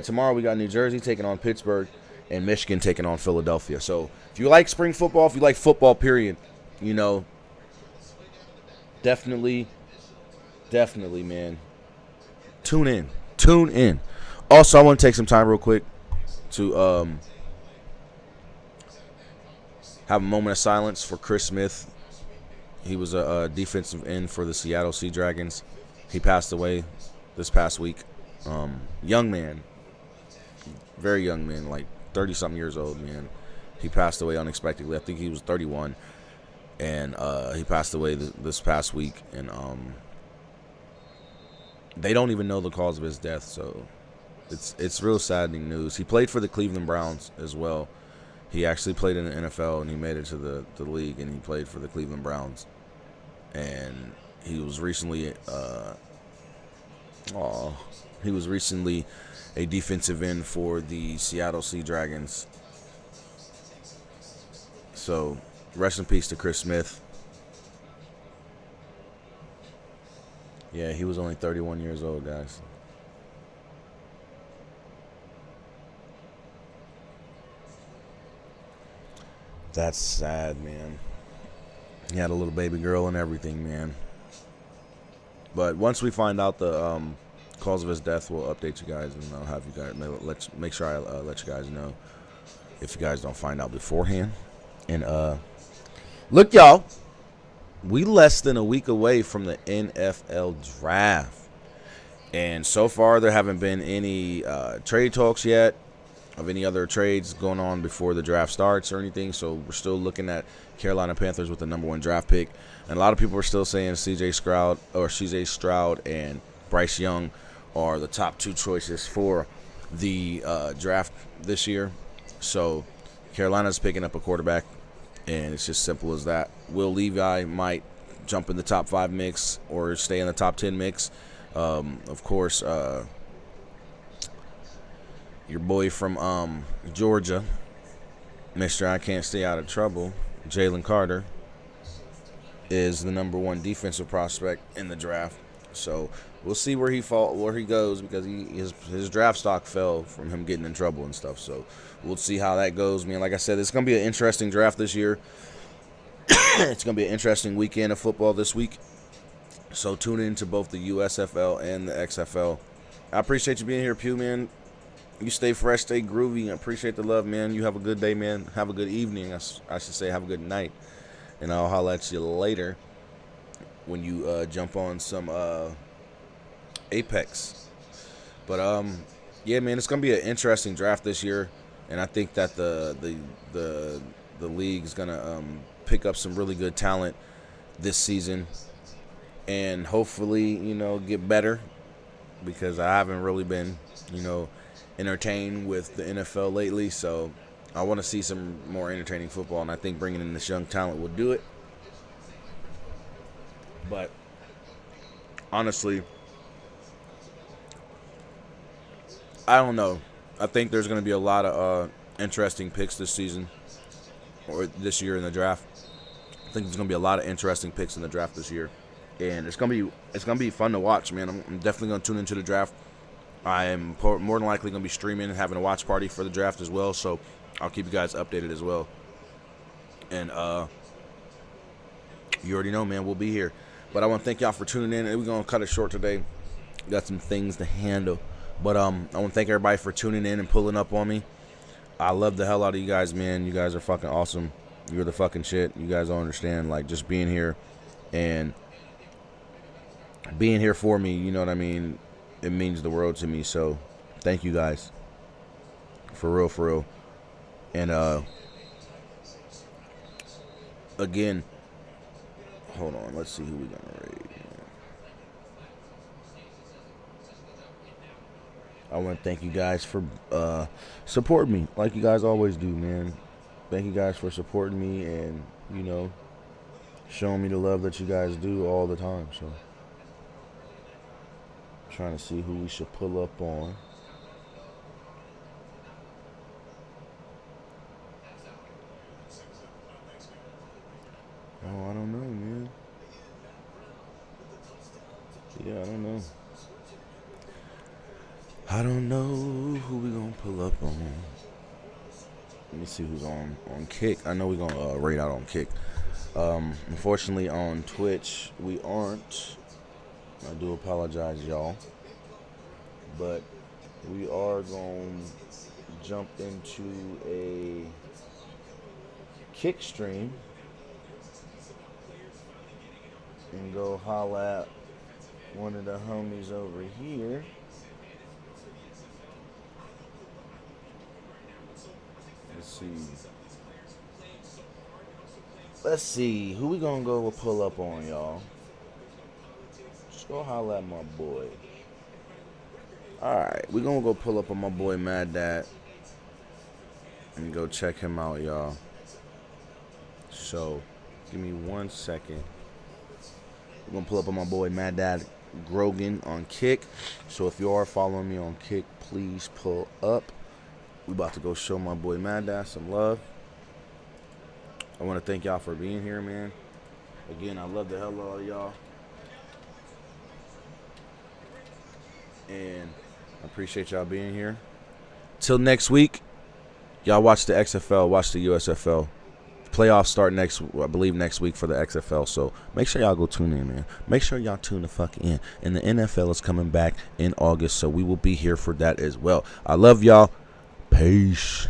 tomorrow we got New Jersey taking on Pittsburgh and Michigan taking on Philadelphia. So if you like spring football, if you like football, period, definitely, man, tune in. Also, I want to take some time real quick to have a moment of silence for Chris Smith. He was a defensive end for the Seattle Sea Dragons. He passed away this past week. Young man, very young man, like 30-something years old, man. He passed away unexpectedly. I think he was 31, and he passed away this past week. And they don't even know the cause of his death, so it's real saddening news. He played for the Cleveland Browns as well. He actually played in the NFL, and he made it to the league, and he played for the Cleveland Browns. And he was recently a defensive end for the Seattle Sea Dragons. So, rest in peace to Chris Smith. Yeah, he was only 31 years old, guys. That's sad, man. He had a little baby girl and everything, man. But once we find out the cause of his death, we'll update you guys, and I'll have you guys make sure I let you guys know if you guys don't find out beforehand. And look, y'all, we less than a week away from the NFL draft, and so far there haven't been any trade talks yet of any other trades going on before the draft starts or anything. So we're still looking at Carolina Panthers with the #1 draft pick, and a lot of people are still saying CJ Stroud and Bryce Young are the top 2 choices for the draft this year. So Carolina's picking up a quarterback, and it's just simple as that. Will Levi might jump in the top 5 mix or stay in the top 10 mix. Of course, your boy from Georgia, Mr. I Can't Stay Out of Trouble, Jalen Carter, is the #1 defensive prospect in the draft. So we'll see where he goes, because his draft stock fell from him getting in trouble and stuff. So we'll see how that goes, man. Like I said, it's going to be an interesting draft this year. It's going to be an interesting weekend of football this week. So tune in to both the USFL and the XFL. I appreciate you being here, Pew, man. You stay fresh, stay groovy. I appreciate the love, man. You have a good day, man. Have a good evening. I should say have a good night. And I'll holler at you later when you jump on some Apex. But yeah, man, it's gonna be an interesting draft this year, and I think that the league is gonna pick up some really good talent this season, and hopefully, get better, because I haven't really been, entertained with the NFL lately. So I want to see some more entertaining football, and I think bringing in this young talent will do it. But honestly, I don't know. I think there's going to be a lot of interesting picks this season, or this year in the draft. I think there's going to be a lot of interesting picks in the draft this year, and it's going to be fun to watch, man. I'm definitely going to tune into the draft. I am more than likely going to be streaming and having a watch party for the draft as well, so I'll keep you guys updated as well. And you already know, man, we'll be here. But I want to thank y'all for tuning in, and we're going to cut it short today. Got some things to handle. But I want to thank everybody for tuning in and pulling up on me. I love the hell out of you guys, man. You guys are fucking awesome. You're the fucking shit. You guys don't understand, like, just being here and being here for me, you know what I mean? It means the world to me, so thank you guys. For real, for real. And again, hold on. Let's see who we gonna raid. I want to thank you guys for supporting me, like you guys always do, man. Thank you guys for supporting me and, you know, showing me the love that you guys do all the time. So, trying to see who we should pull up on. Oh, I don't know, man. Yeah, I don't know. I don't know who we gonna pull up on. Let me see who's on Kick. I know we're gonna rate out on Kick. Unfortunately, on Twitch we aren't. I do apologize, y'all. But we are gonna jump into a Kick stream and go holla at one of the homies over here. Let's see. Who we gonna go pull up on, y'all? Just go holla at my boy. Alright, we gonna go pull up on my boy Mad Dad and go check him out, y'all. So, give me 1 second. We're gonna pull up on my boy Mad Dad Grogan on Kick. So if you are following me on Kick, please pull up. We about to go show my boy Mad Dad some love. I want to thank y'all for being here, man. Again, I love the hell out of y'all. And I appreciate y'all being here. Till next week, y'all watch the XFL, watch the USFL. Playoffs start I believe next week for the XFL. So make sure y'all go tune in, man. Make sure y'all tune the fuck in. And the NFL is coming back in August, so we will be here for that as well. I love y'all. Peace.